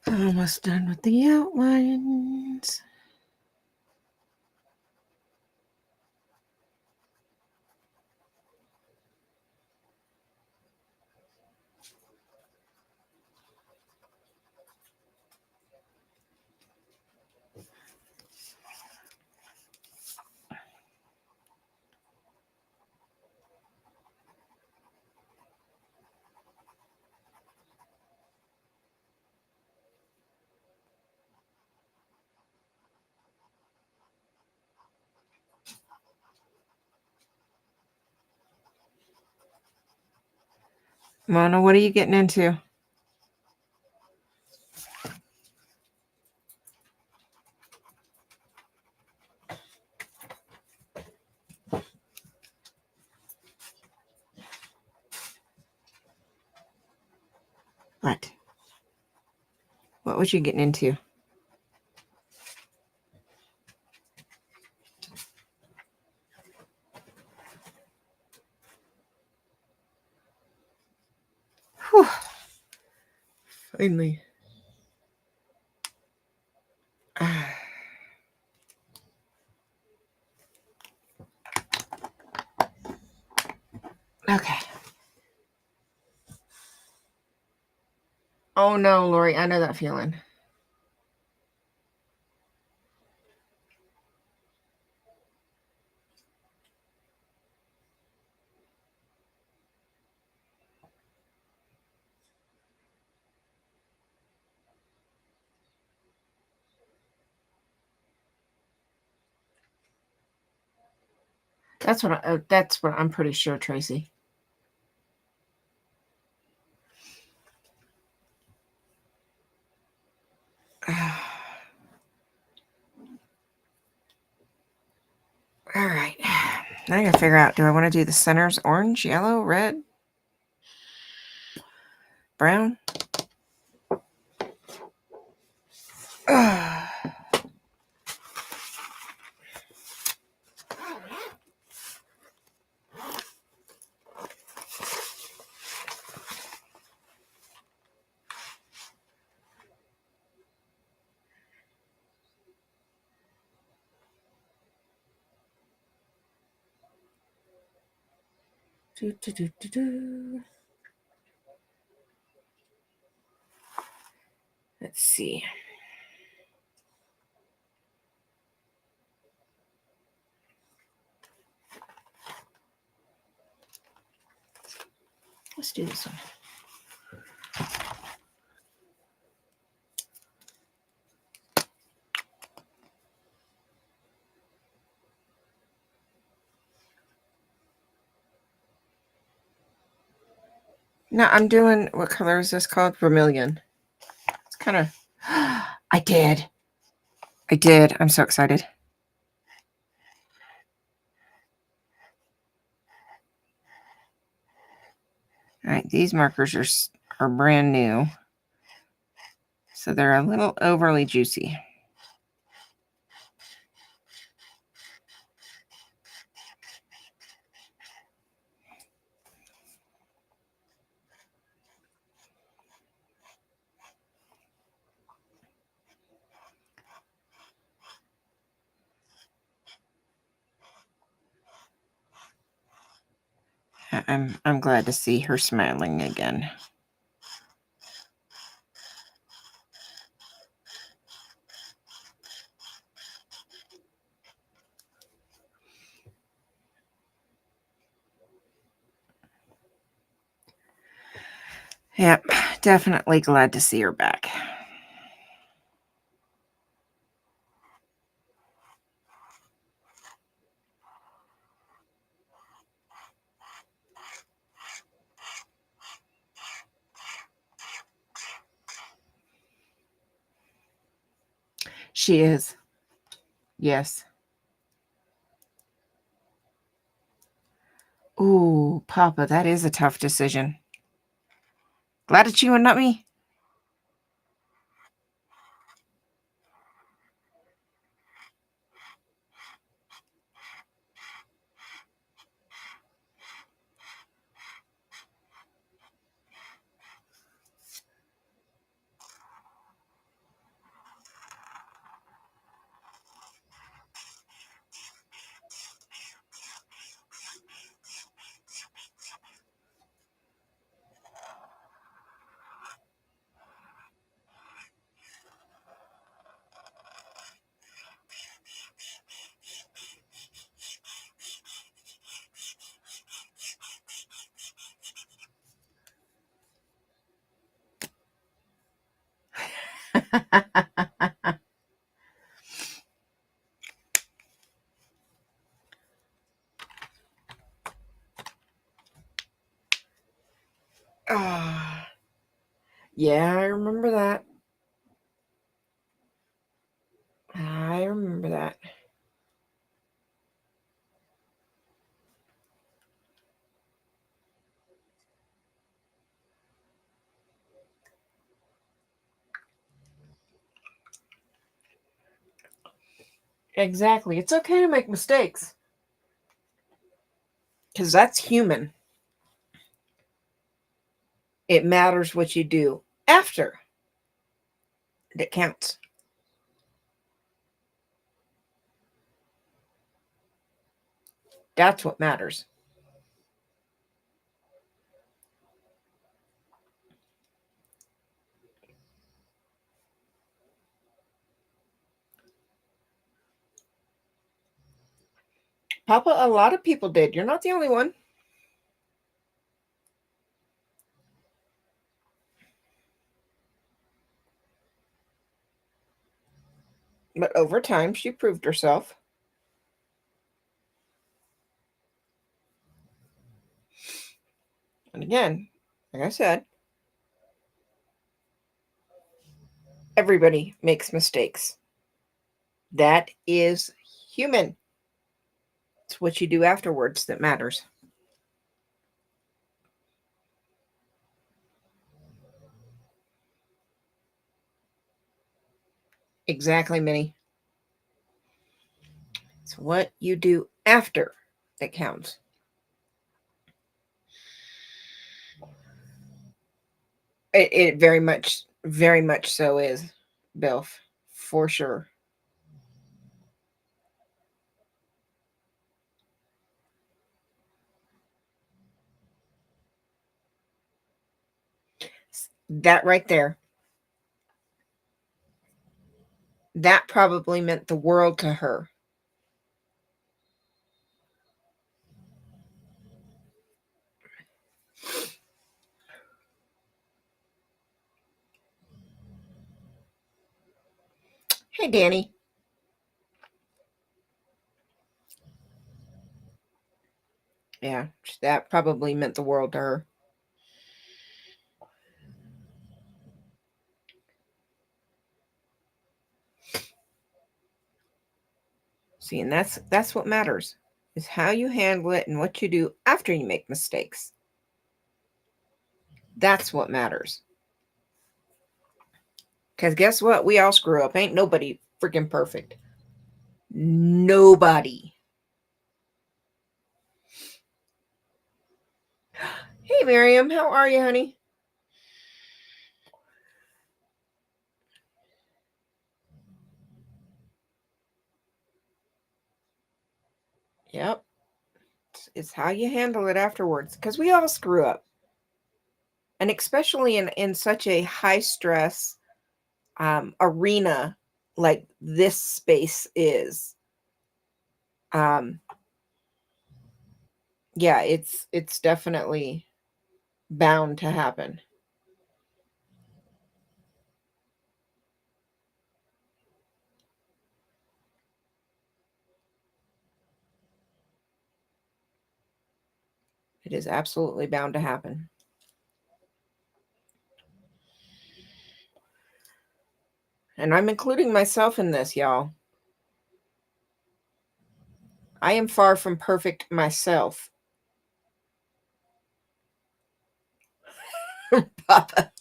Speaker 1: Almost done with the outlines. Mona, what are you getting into? What? What was you getting into? Whew. Finally. Okay. Oh no, Lori, I know that feeling. That's what I'm pretty sure, Tracy. All right. Now I gotta figure out, do I want to do the centers orange, yellow, red, brown? Let's see. Let's do this one. No, I'm doing, what color is this called? Vermilion. It's kind of, I did. I'm so excited. All right, these markers are brand new, so they're a little overly juicy. I'm glad to see her smiling again. Yep, definitely glad to see her back. She is. Yes. Ooh, Papa, that is a tough decision. Glad it's you and not me. Yeah, I remember that. I remember that. Exactly. It's okay to make mistakes. Because that's human. It matters what you do after that counts. That's what matters. Papa, a lot of people did. You're not the only one. But over time, she proved herself. And again, like I said, everybody makes mistakes. That is human. It's what you do afterwards that matters. Exactly, Minnie. It's what you do after that counts. It very much so is, Bilf, for sure. That right there, that probably meant the world to her. Hey, Danny. Yeah, that probably meant the world to her. See, and that's what matters, is how you handle it and what you do after you make mistakes. That's what matters. Because guess what? We all screw up. Ain't nobody freaking perfect. Nobody. Hey, Miriam. How are you, honey? Yep. It's how you handle it afterwards. Because we all screw up. And especially in such a high stress arena like this space is. Um, yeah, it's definitely bound to happen. It is absolutely bound to happen. And I'm including myself in this, y'all. I am far from perfect myself. Papa.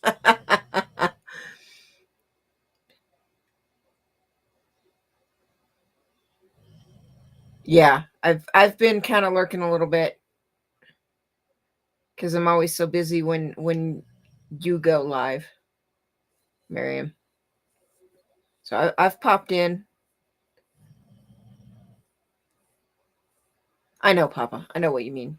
Speaker 1: Yeah, I've been kind of lurking a little bit because I'm always so busy when you go live, Miriam. So I've popped in. I know, Papa. I know what you mean.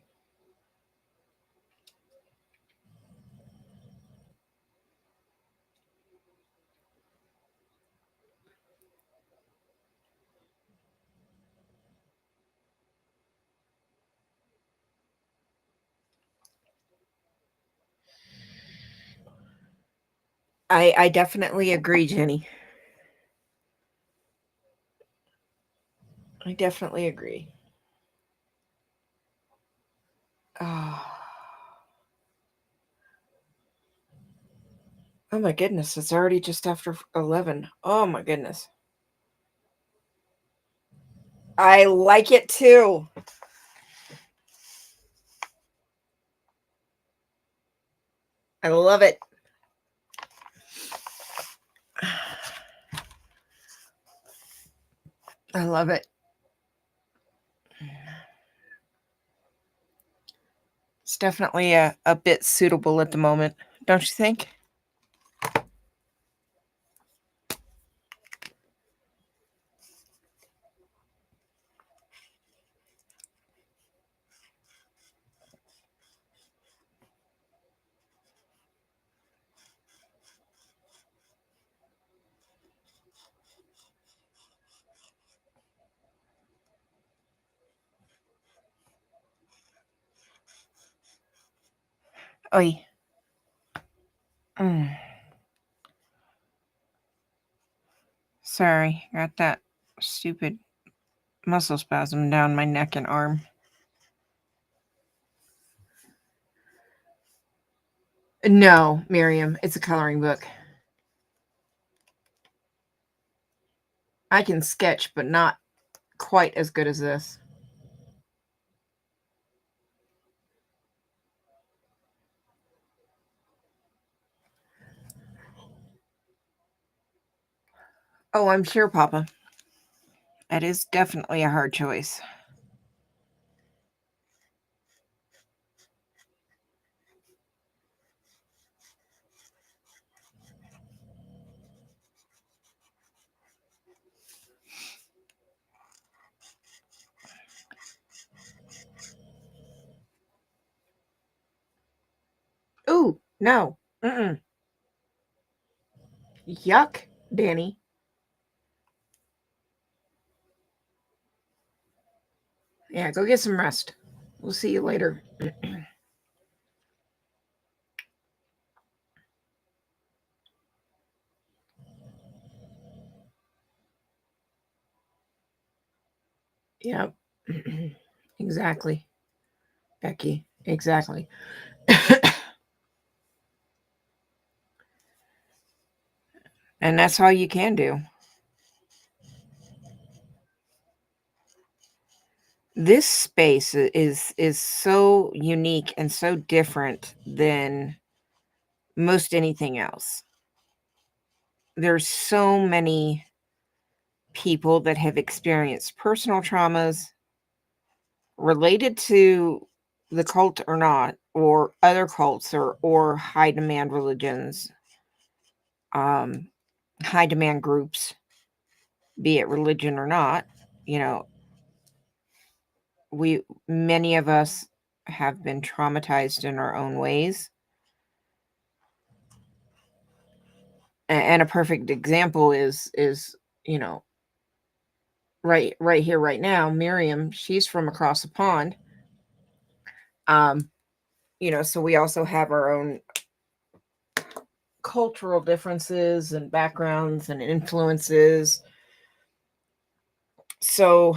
Speaker 1: I definitely agree, Jenny. I definitely agree. Oh, oh my goodness, it's already just after 11. Oh my goodness. I like it too. I love it. I love it. It's definitely a bit suitable at the moment, don't you think? Oi. Mm. Sorry, got that stupid muscle spasm down my neck and arm. No, Miriam, it's a coloring book. I can sketch, but not quite as good as this. Oh, I'm sure, Papa. That is definitely a hard choice. Ooh, no. Mm-mm. Yuck, Danny. Yeah, go get some rest. We'll see you later. Yep. Exactly. Becky. Exactly. And that's all you can do. This space is so unique and so different than most anything else. There's so many people that have experienced personal traumas related to the cult or not, or other cults or high demand religions, um, high demand groups, be it religion or not. You know, we many of us have been traumatized in our own ways. And a perfect example is you know, right here, right now, Miriam, she's from across the pond. Um, so we also have our own cultural differences and backgrounds and influences. So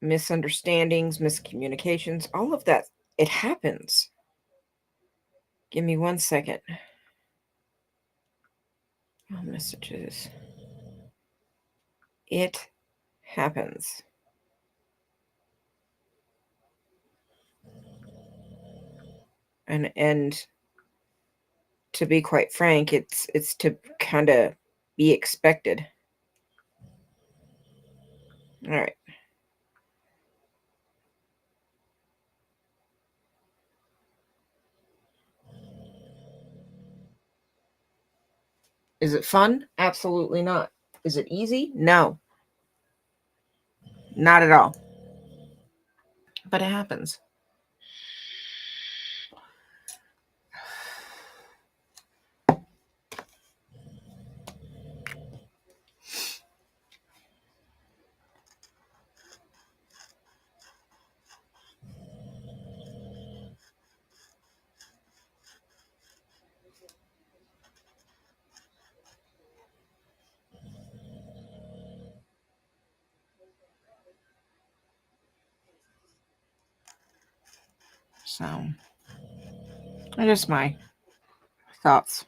Speaker 1: misunderstandings, miscommunications, all of that, it happens. Give me 1 second. Oh, messages. It happens. And to be quite frank, it's to kind of be expected. All right. Is it fun? Absolutely not. Is it easy? No, not at all. But it happens. So, just my thoughts.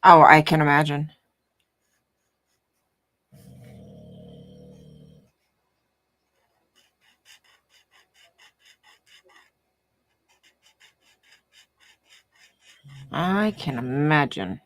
Speaker 1: Oh, I can imagine. I can imagine.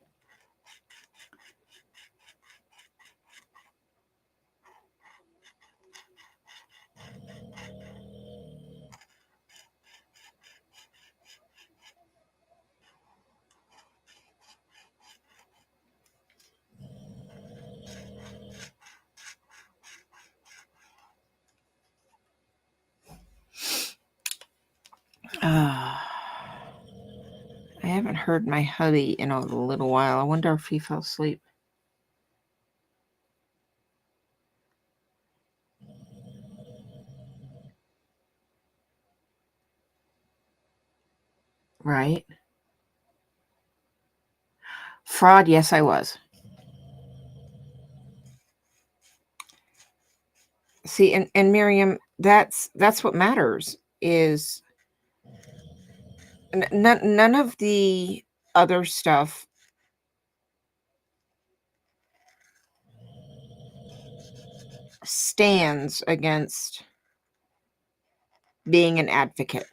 Speaker 1: I haven't heard my hubby in a little while. I wonder if he fell asleep. Right? Fraud, yes, I was. See, and Miriam, that's what matters is none of the other stuff stands against being an advocate.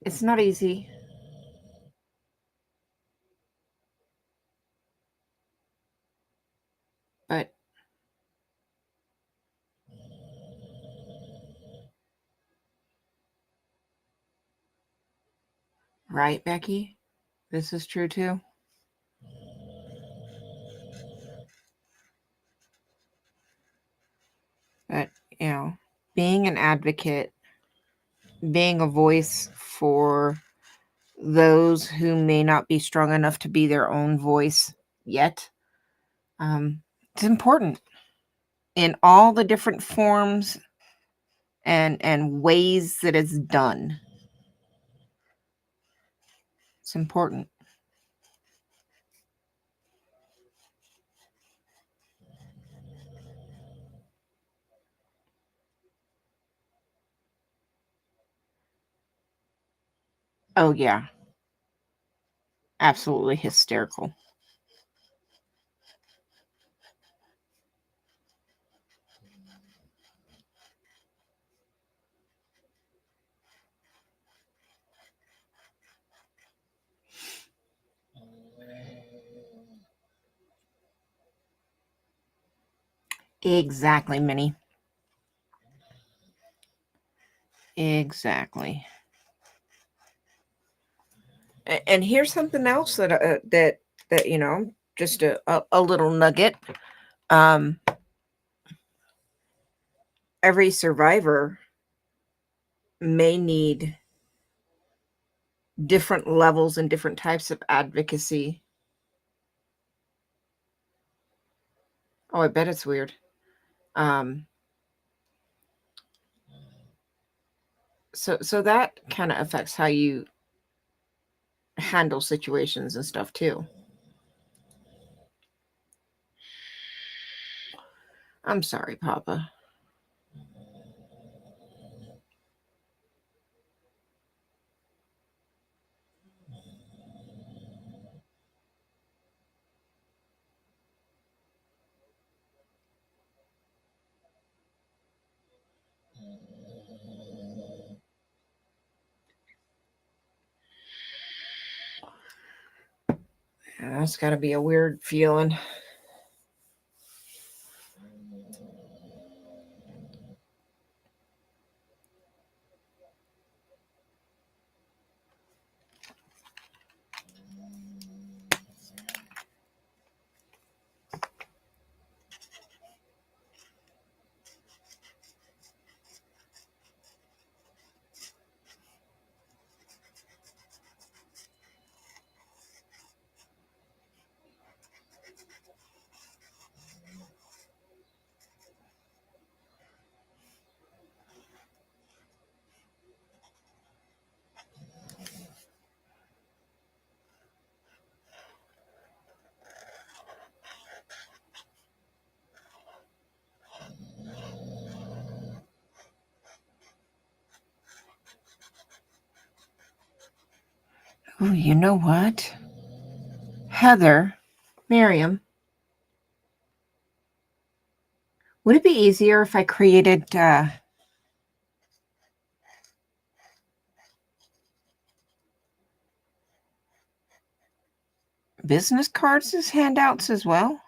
Speaker 1: It's not easy. But right, Becky? This is true too. But, being an advocate, being a voice for those who may not be strong enough to be their own voice yet, it's important in all the different forms and ways that it's done. It's important. Oh yeah, absolutely hysterical. Exactly, Minnie. Exactly. And here's something else that just a little nugget. Um, every survivor may need different levels and different types of advocacy. Oh, I bet it's weird. So that kind of affects how you handle situations and stuff too. I'm sorry, Papa. Yeah, that's got to be a weird feeling. Oh, you know what? Heather, Miriam, would it be easier if I created business cards as handouts as well.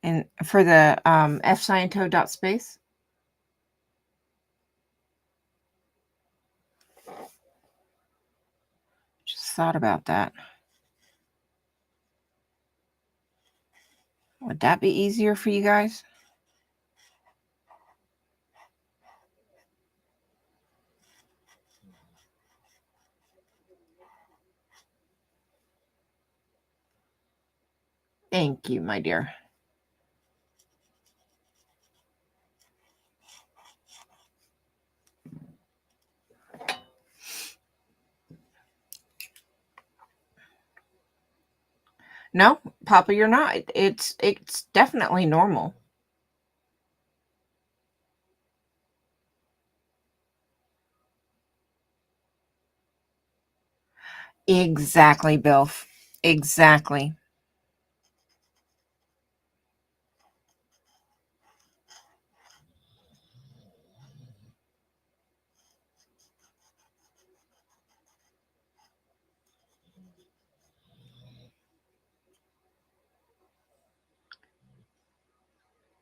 Speaker 1: And for the fsciento.space. Just thought about that. Would that be easier for you guys? Thank you, my dear. No, Papa, you're not. It's definitely normal. Exactly, Bill. Exactly.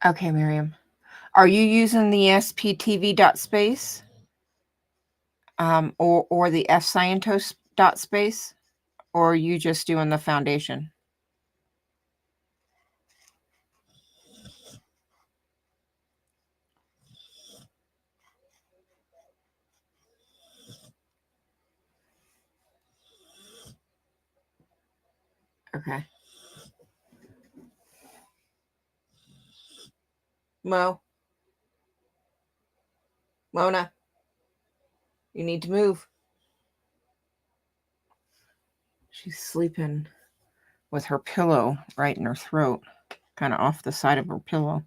Speaker 1: Okay, Miriam. Are you using the sptv.space? Or the fscientos.space? Or are you just doing the foundation? Okay. Mona, you need to move. She's sleeping with her pillow right in her throat, kind of off the side of her pillow.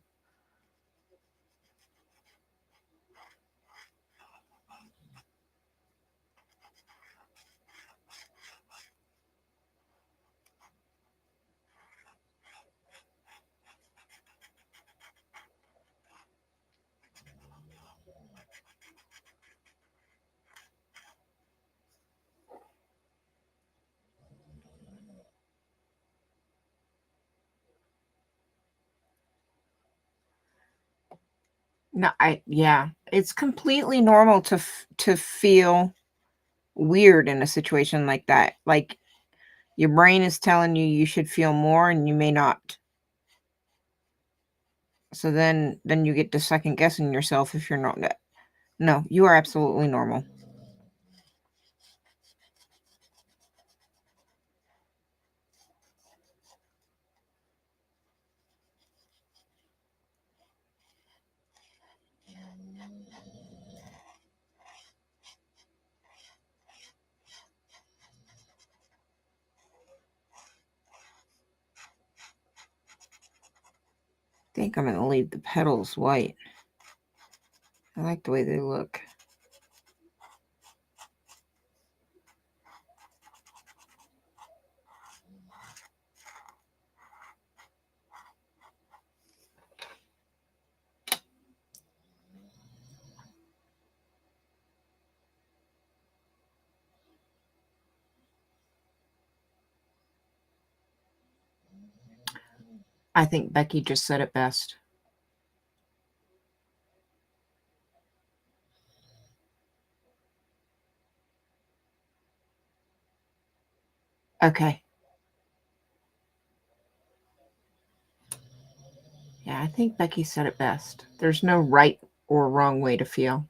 Speaker 1: No, yeah, it's completely normal to feel weird in a situation like that. Like your brain is telling you you should feel more and you may not. So then you get to second guessing yourself if you're not. No, you are absolutely normal. I think I'm going to leave the petals white. I like the way they look. I think Becky just said it best. Okay. Yeah, I think Becky said it best. There's no right or wrong way to feel.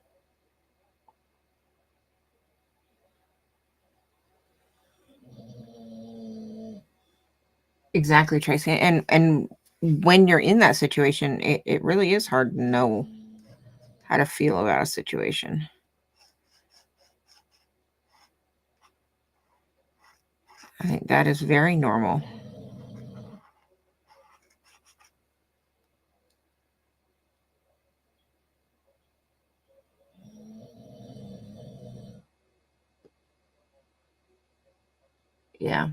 Speaker 1: Exactly, Tracy. And when you're in that situation, it really is hard to know how to feel about a situation. I think that is very normal. Yeah.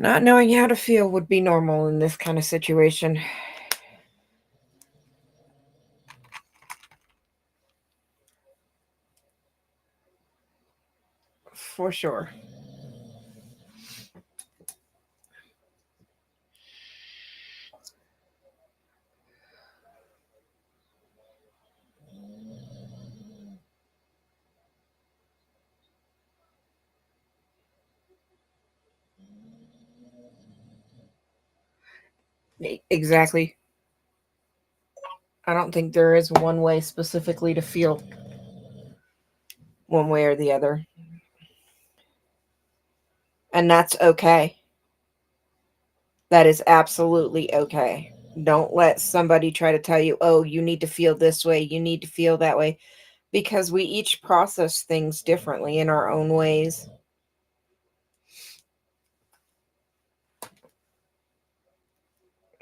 Speaker 1: Not knowing how to feel would be normal in this kind of situation. For sure. Exactly. I don't think there is one way specifically to feel one way or the other. And that's okay. That is absolutely okay. Don't let somebody try to tell you, oh, you need to feel this way, you need to feel that way, because we each process things differently in our own ways.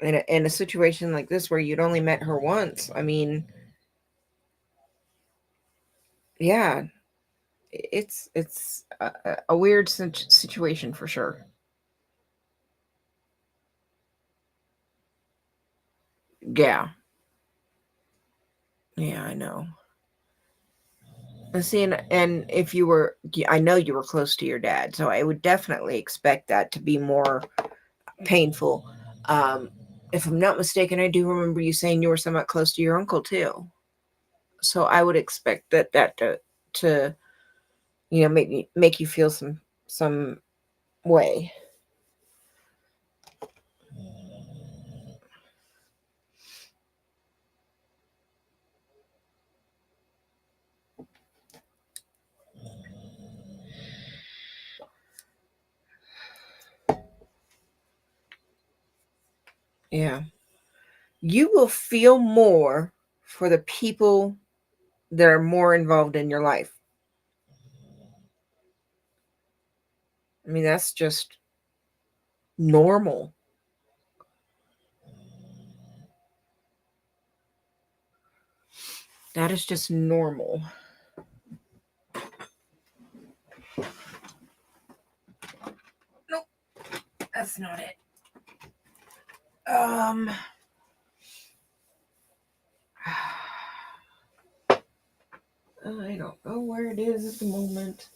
Speaker 1: In a situation like this where you'd only met her once, I mean, yeah, it's a weird situation for sure. Yeah. Yeah, I know. And see, and if you were, I know you were close to your dad, so I would definitely expect that to be more painful. Um, if I'm not mistaken, I do remember you saying you were somewhat close to your uncle too. So I would expect that to make you feel some way. Yeah. You will feel more for the people that are more involved in your life. I mean, that's just normal. That is just normal. Nope, that's not it. Um, I don't know where it is at the moment.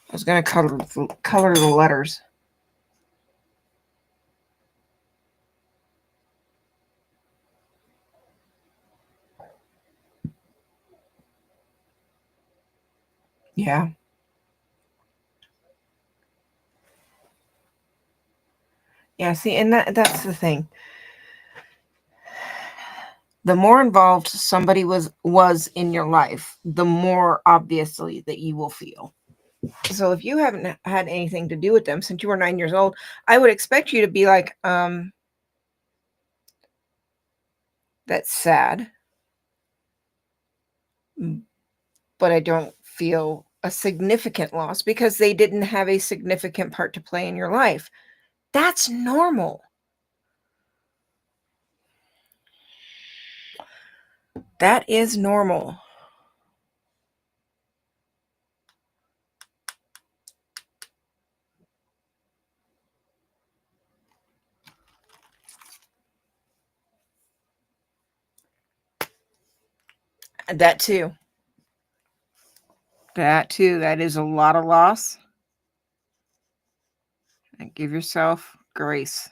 Speaker 1: I was gonna color the letters. Yeah, yeah. See, and that's the thing. The more involved somebody was in your life, the more obviously that you will feel. So if you haven't had anything to do with them since you were 9 years old, I would expect you to be like, that's sad, but I don't feel a significant loss because they didn't have a significant part to play in your life. That's normal. That is normal. That too. That too. That is a lot of loss. And give yourself grace.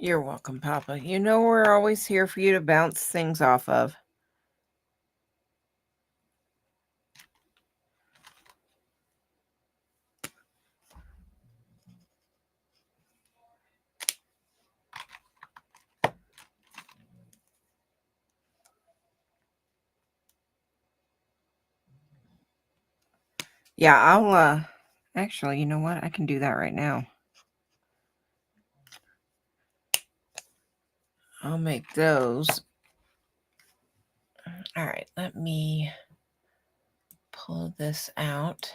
Speaker 1: You're welcome, Papa. You know we're always here for you to bounce things off of. Yeah, I'll actually, you know what? I can do that right now. I'll make those. All right, let me pull this out.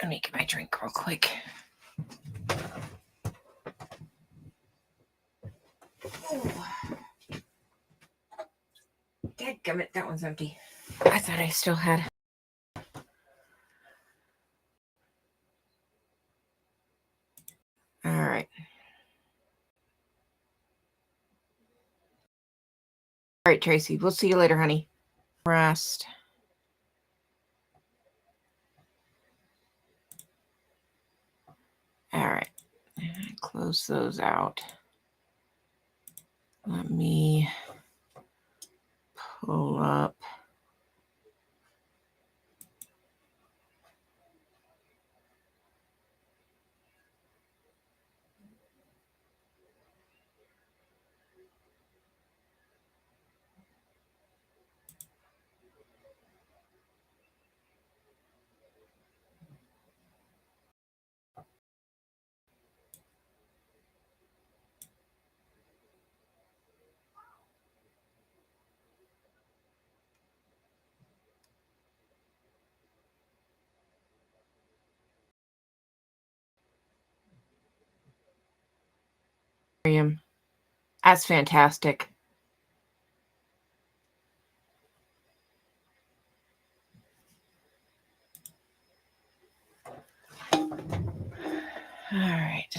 Speaker 1: Let me get my drink real quick. Dadgummit, that one's empty. I thought I still had. All right. All right, Tracy. We'll see you later, honey. Rest. All right. Close those out. Let me pull up. Miriam. That's fantastic. All right.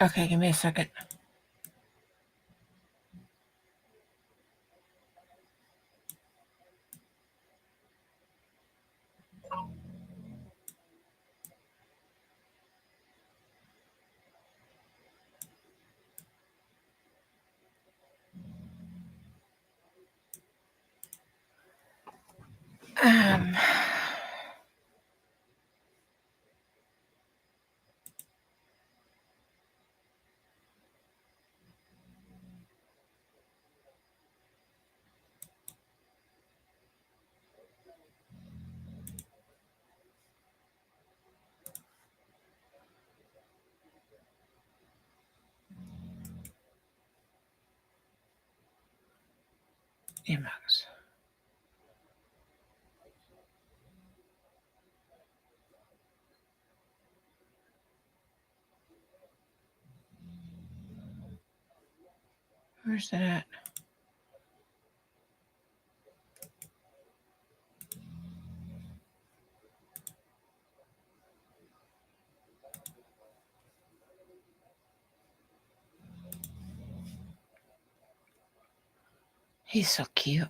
Speaker 1: Okay, give me a second. Um, Emacs. Where's that at? He's so cute.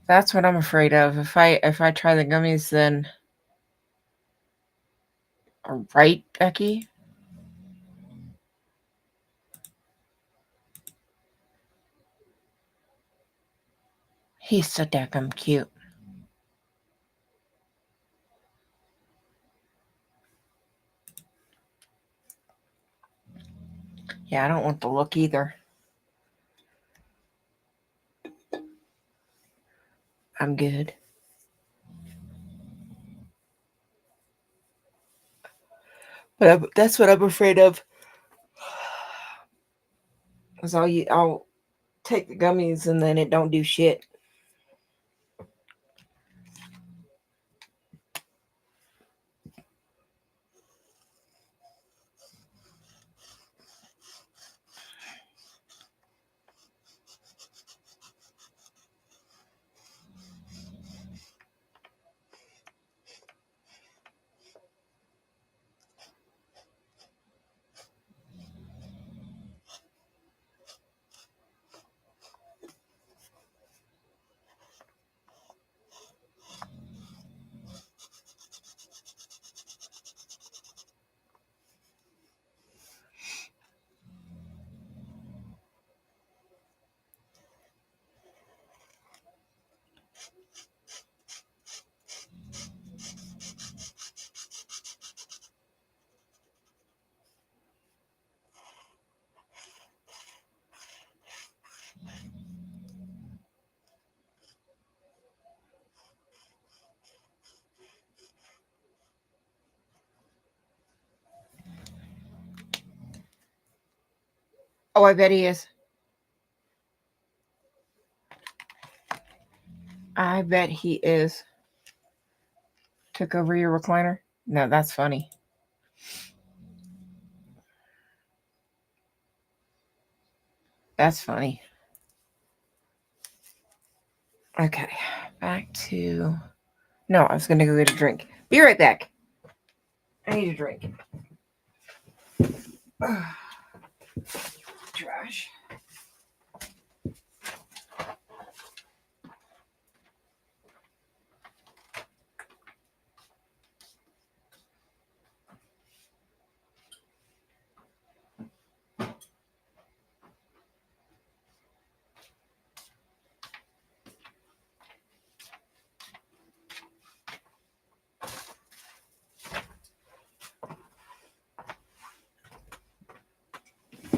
Speaker 1: That's what I'm afraid of. If I try the gummies, then right, Becky? He's so damn cute. Yeah, I don't want the look either. I'm good. But that's what I'm afraid of. Cause I'll take the gummies and then it don't do shit. Oh, I bet he is. I bet he is. Took over your recliner? No, that's funny. That's funny. Okay, back to... No, I was going to go get a drink. Be right back. I need a drink. Trash.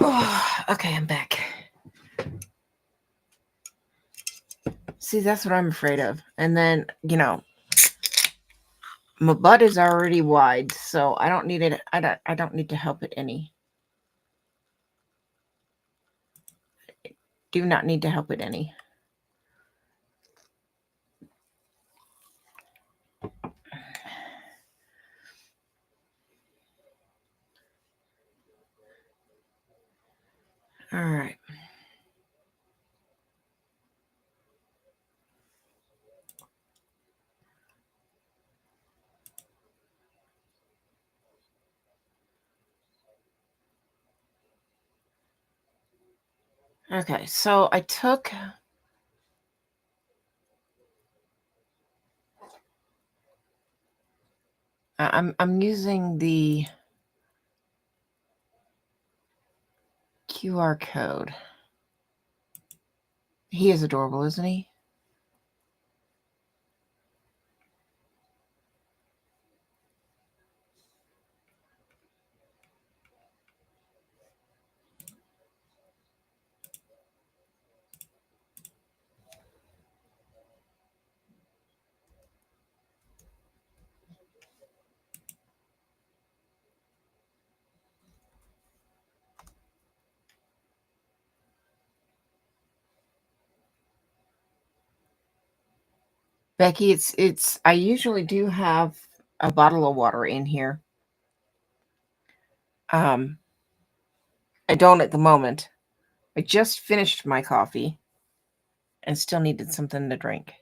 Speaker 1: Oh, okay, I'm back. See, that's what I'm afraid of. And then, my butt is already wide, so I don't need it. I don't need to help it any. do not need to help it any. All right. Okay, so I took I'm using the QR code. He is adorable, isn't he? Becky, it's I usually do have a bottle of water in here. I don't at the moment. I just finished my coffee and still needed something to drink.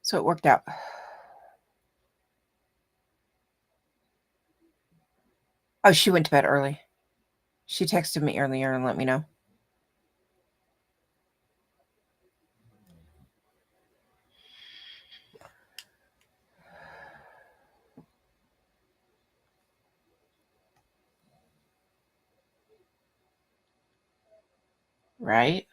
Speaker 1: So it worked out. Oh, she went to bed early. She texted me earlier and let me know. Right?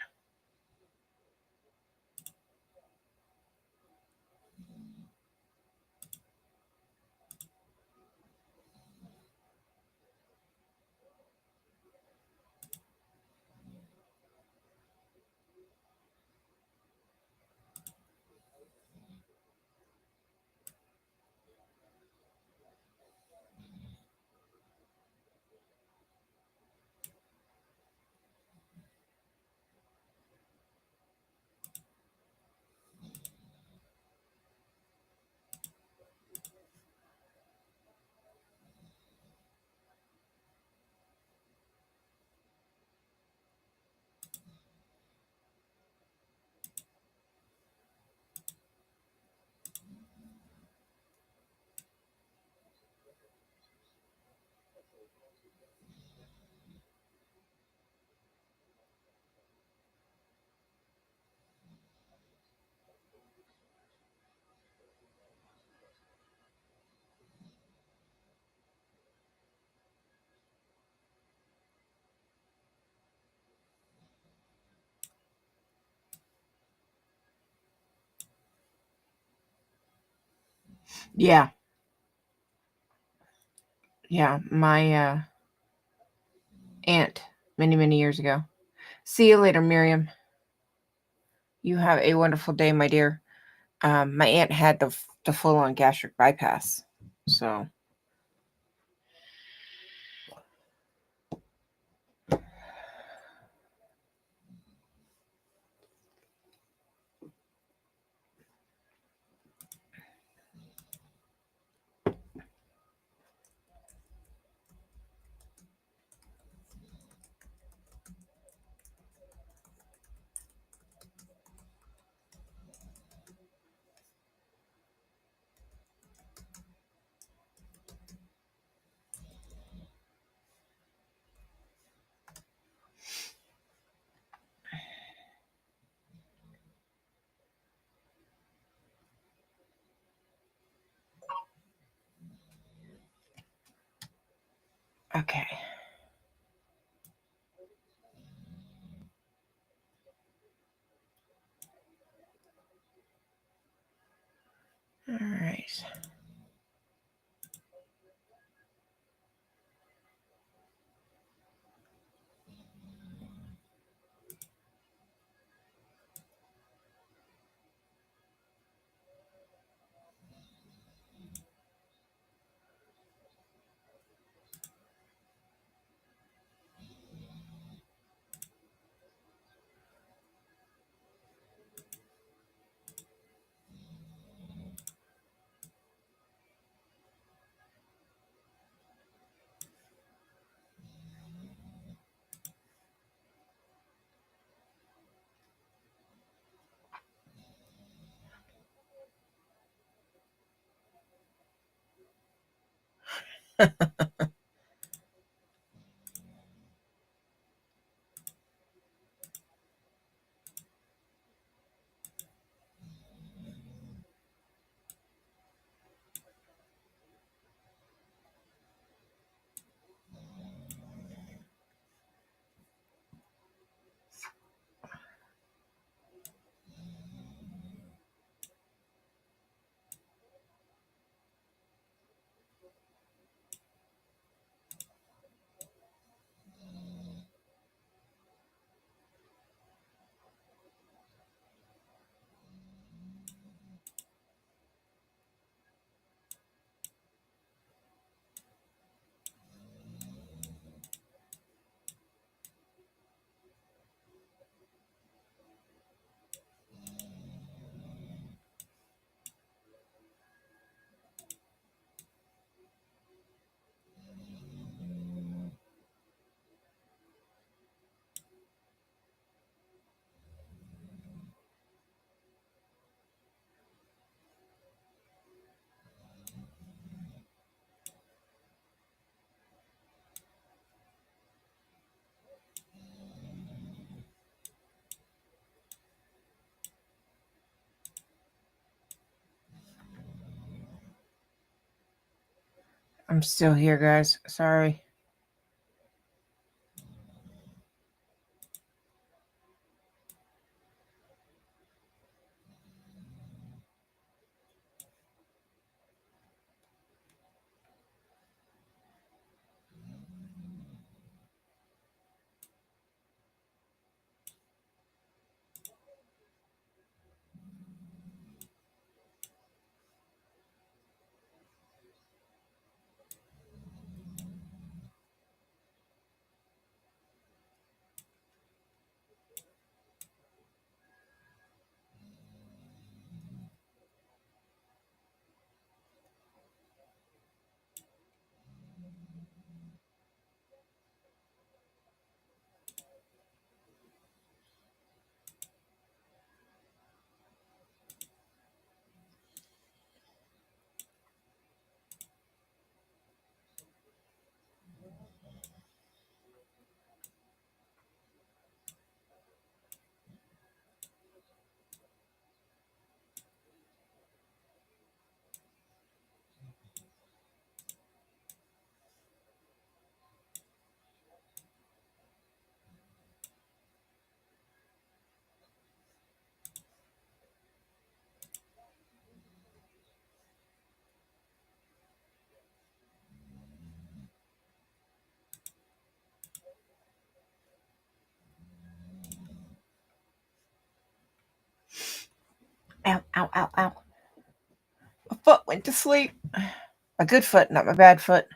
Speaker 1: Yeah. Yeah. My aunt many, many years ago. See you later, Miriam. You have a wonderful day, my dear. My aunt had the full-on gastric bypass. So okay. All right. I'm still here, guys. Sorry. Ow, ow, ow, ow. My foot went to sleep. My good foot, not my bad foot.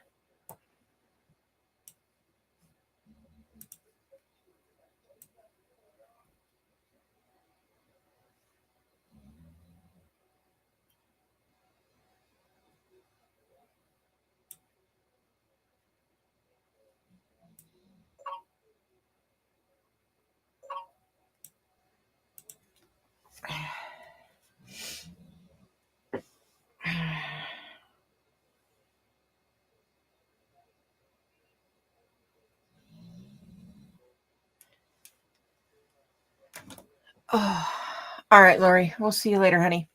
Speaker 1: Oh. All right, Lori. We'll see you later, honey.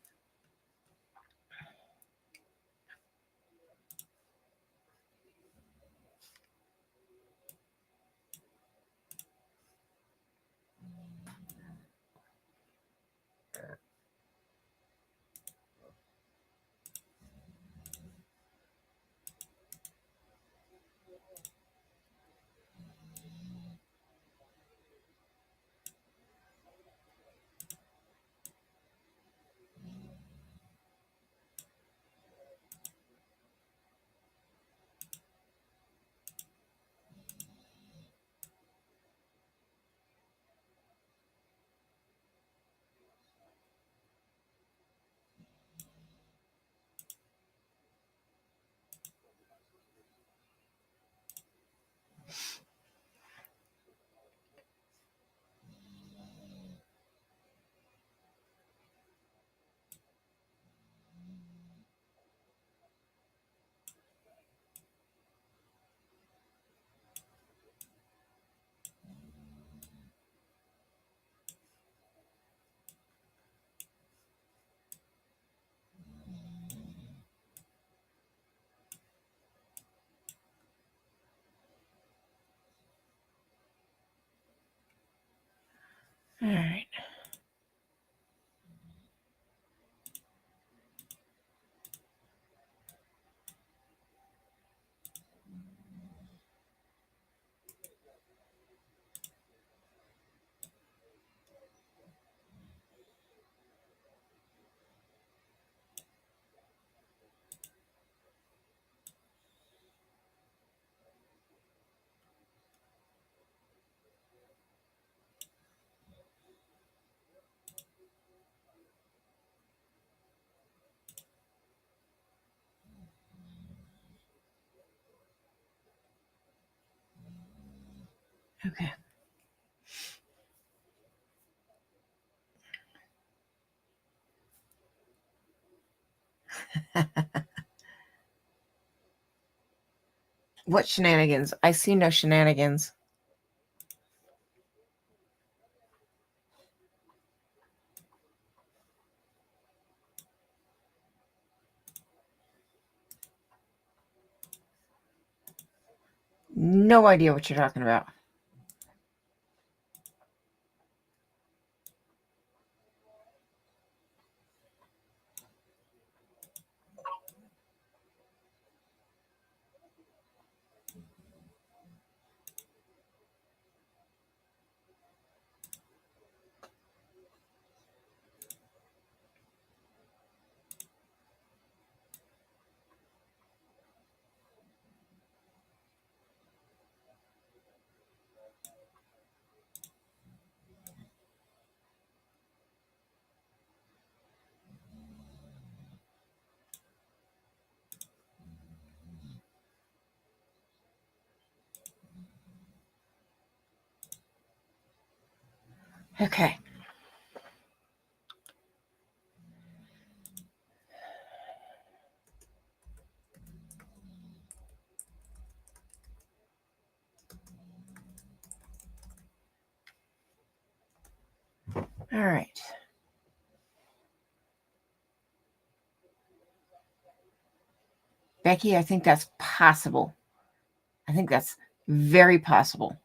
Speaker 1: All right. Okay. What shenanigans? I see no shenanigans. No idea what you're talking about. Okay. All right. Becky, I think that's possible. I think that's very possible.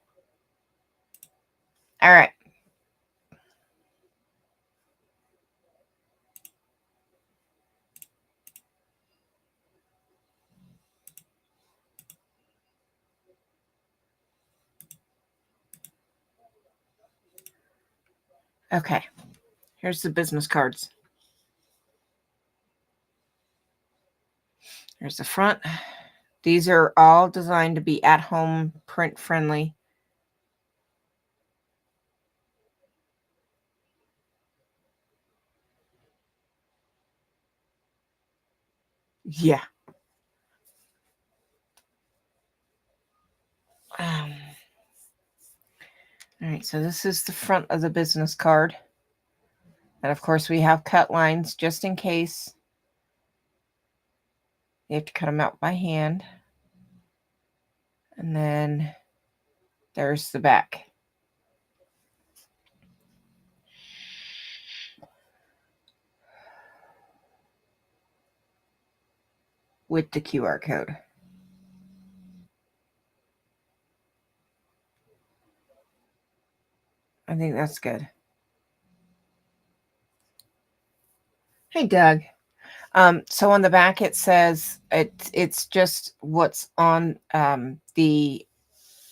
Speaker 1: All right. Okay. Here's the business cards. Here's the front. These are all designed to be at home, print friendly. Yeah. All right. So this is the front of the business card. And of course, we have cut lines just in case you have to cut them out by hand. And then there's the back. With the QR code. I think that's good. Hey, Doug. So on the back it says it's just what's on the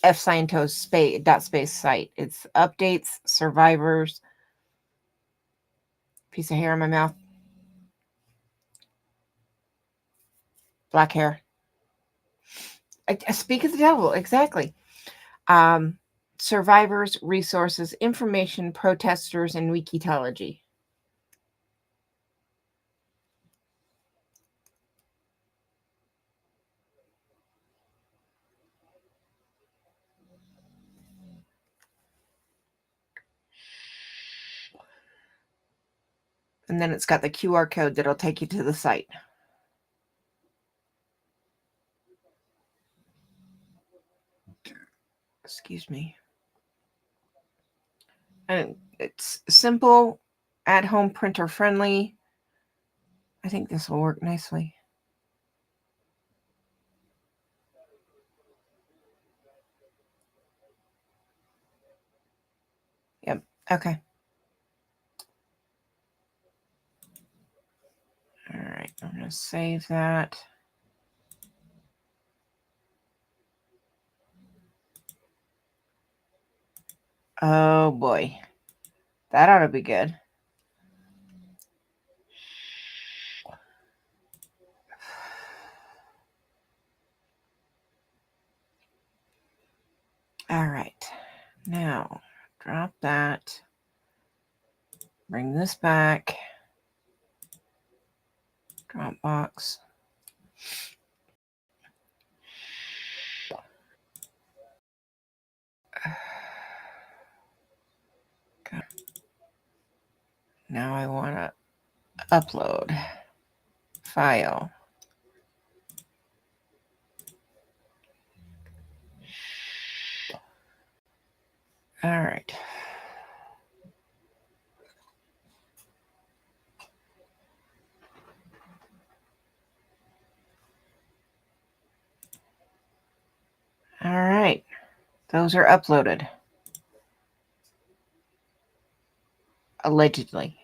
Speaker 1: F Scientos space site. It's updates, survivors. Piece of hair in my mouth. Black hair. I speak of the devil, exactly. Survivors, resources, information, protesters, and Wikitology. And then it's got the QR code that'll take you to the site. Excuse me. And it's simple, at-home printer friendly. I think this will work nicely. Yep. Okay. All right, I'm going to save that. Oh boy, that ought to be good. All right, now drop that. Bring this back. Dropbox. Now I want to upload file. All right. All right. Those are uploaded. Allegedly.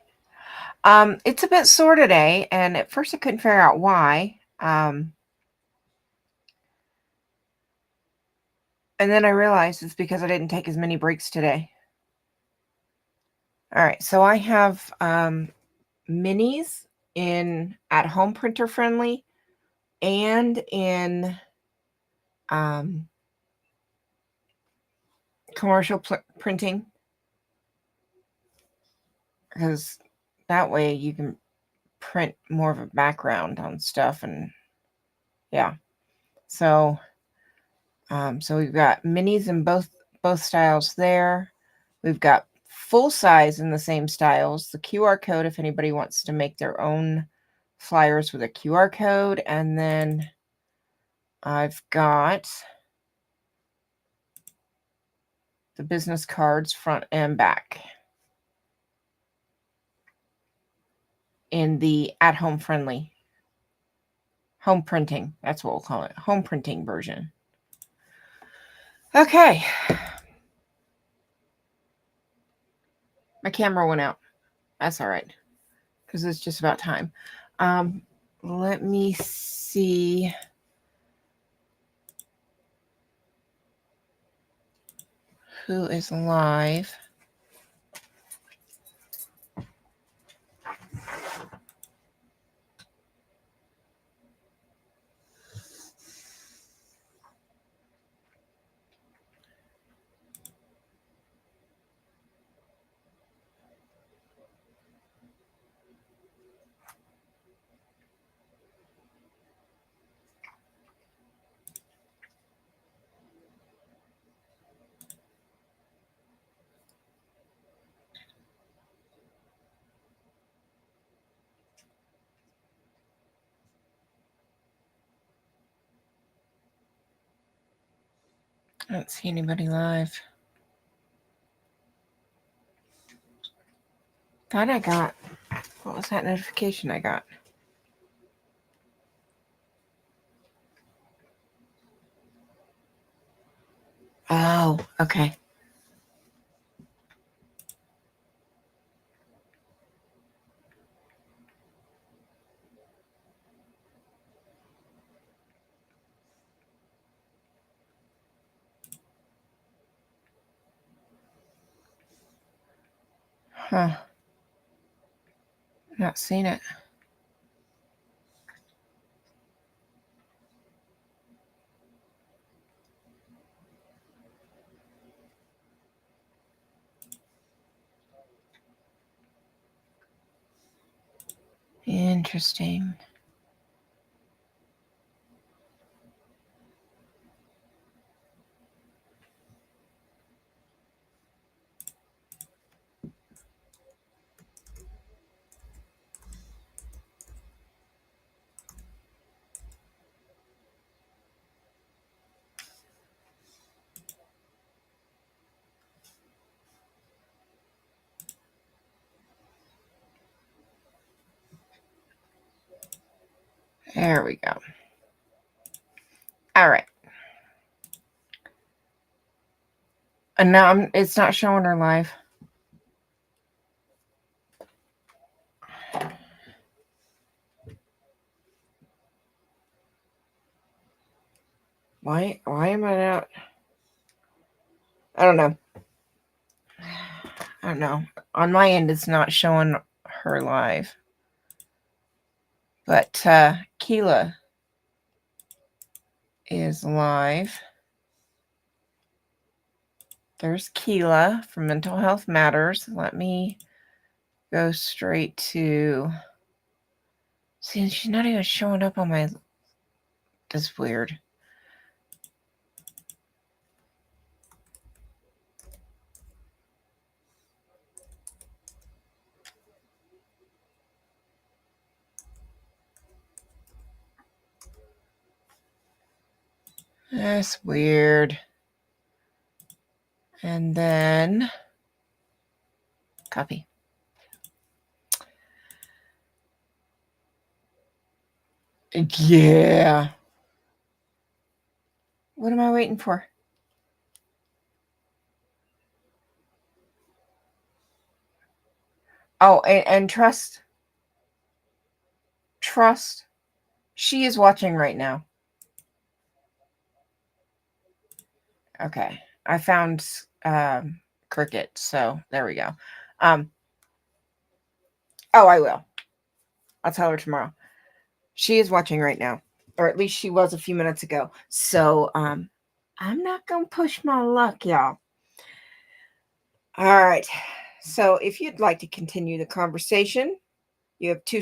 Speaker 1: It's a bit sore today, and at first I couldn't figure out why. And then I realized it's because I didn't take as many breaks today. All right, so I have minis in at home printer friendly and in commercial printing, because that way you can print more of a background on stuff. And yeah, so so we've got minis in both styles there. We've got full size in the same styles, the QR code if anybody wants to make their own flyers with a QR code. And then I've got the business cards front and back in the at-home friendly home printing. That's what we'll call it. Home printing version. Okay. My camera went out. That's all right, because it's just about time. Let me see. Who is live? I don't see anybody live. Thought I got. What was that notification I got? Oh, okay. Huh. Not seen it. Interesting. There we go. All right. And now it's not showing her live. Why am I not? I don't know. I don't know. On my end, it's not showing her live. But Keela is live. There's Keela from Mental Health Matters. Let me go straight to... See, she's not even showing up on my... That's weird. That's weird. And then copy. Yeah. What am I waiting for? Oh, and trust. Trust. She is watching right now. Okay. I found Cricket, so there we go. Oh, I will. I'll tell her tomorrow. She is watching right now, or at least she was a few minutes ago. So I'm not gonna push my luck, y'all. All right. So if you'd like to continue the conversation, you have two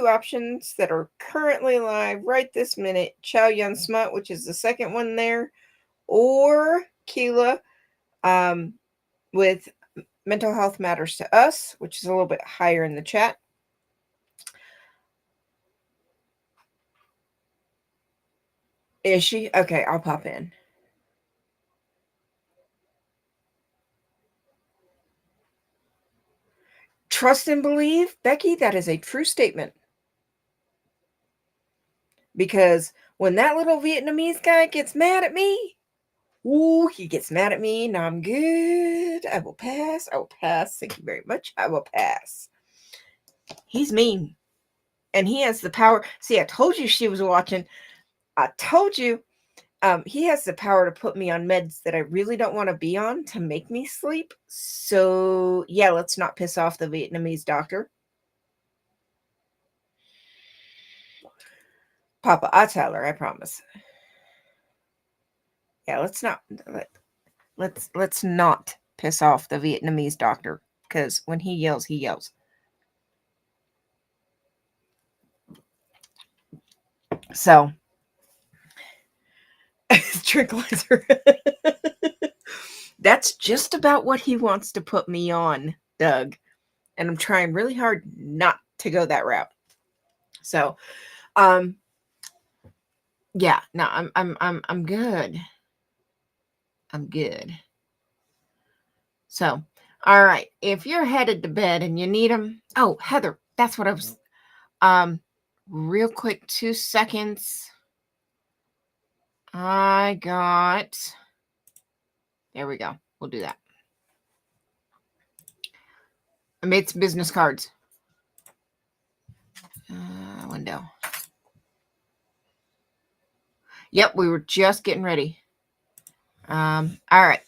Speaker 1: options that are currently live right this minute. Chow Yun Smut, which is the second one there, or Keela with Mental Health Matters to Us, which is a little bit higher in the chat. Is she? Okay, I'll pop in. Trust and believe, Becky, that is a true statement. Because when that little Vietnamese guy gets mad at me, ooh, he gets mad at me, and I'm good. I will pass. I will pass. Thank you very much. I will pass. He's mean. And he has the power. See, I told you she was watching. I told you. He has the power to put me on meds that I really don't want to be on to make me sleep. So, yeah, let's not piss off the Vietnamese doctor. Papa, I'll tell her, I promise. Yeah, let's not piss off the Vietnamese doctor, because when he yells, he yells. So, tranquilizer. That's just about what he wants to put me on, Doug. And I'm trying really hard not to go that route. So, yeah, no, I'm good. I'm good. So, all right. If you're headed to bed and you need them, oh, Heather, that's what I was. Real quick, 2 seconds. I got. There we go. We'll do that. I made some business cards. Window. Yep, we were just getting ready. All right.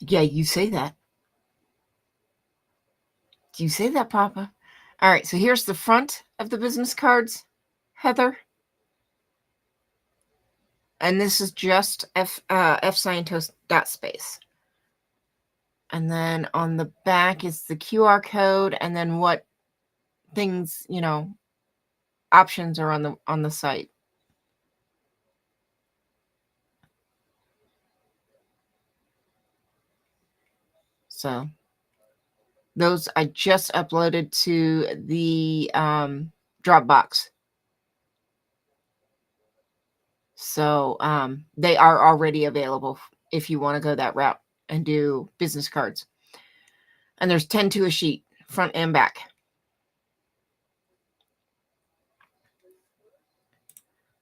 Speaker 1: Yeah, you say that. Do you say that, Papa? All right, so here's the front of the business cards, Heather. And this is just fscientist.space. And then on the back is the QR code, and then what things, options are on the site. So those I just uploaded to the Dropbox. So they are already available if you want to go that route and do business cards. And there's 10 to a sheet, front and back.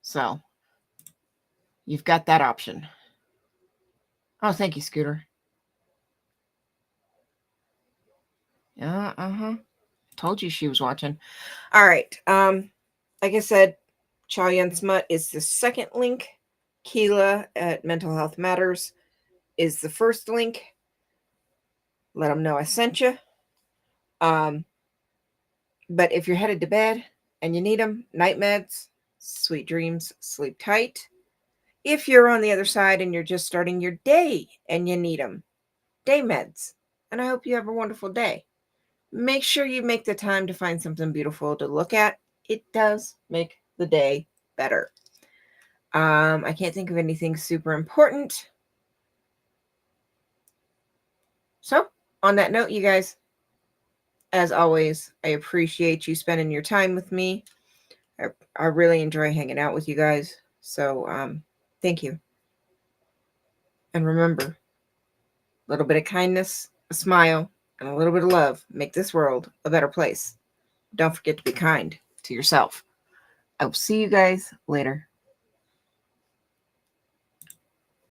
Speaker 1: So you've got that option. Oh, thank you, Scooter. Uh-huh. Told you she was watching. All right. Like I said, Chow Yun Smut is the second link. Keela at Mental Health Matters is the first link. Let them know I sent you. But if you're headed to bed and you need them, night meds, sweet dreams, sleep tight. If you're on the other side and you're just starting your day and you need them, day meds. And I hope you have a wonderful day. Make sure you make the time to find something beautiful to look at. It does make the day better. I can't think of anything super important. So, on that note, you guys, as always, I appreciate you spending your time with me. I really enjoy hanging out with you guys. So, thank you. And remember, a little bit of kindness, a smile, and a little bit of love make this world a better place. Don't forget to be kind to yourself. I will see you guys later.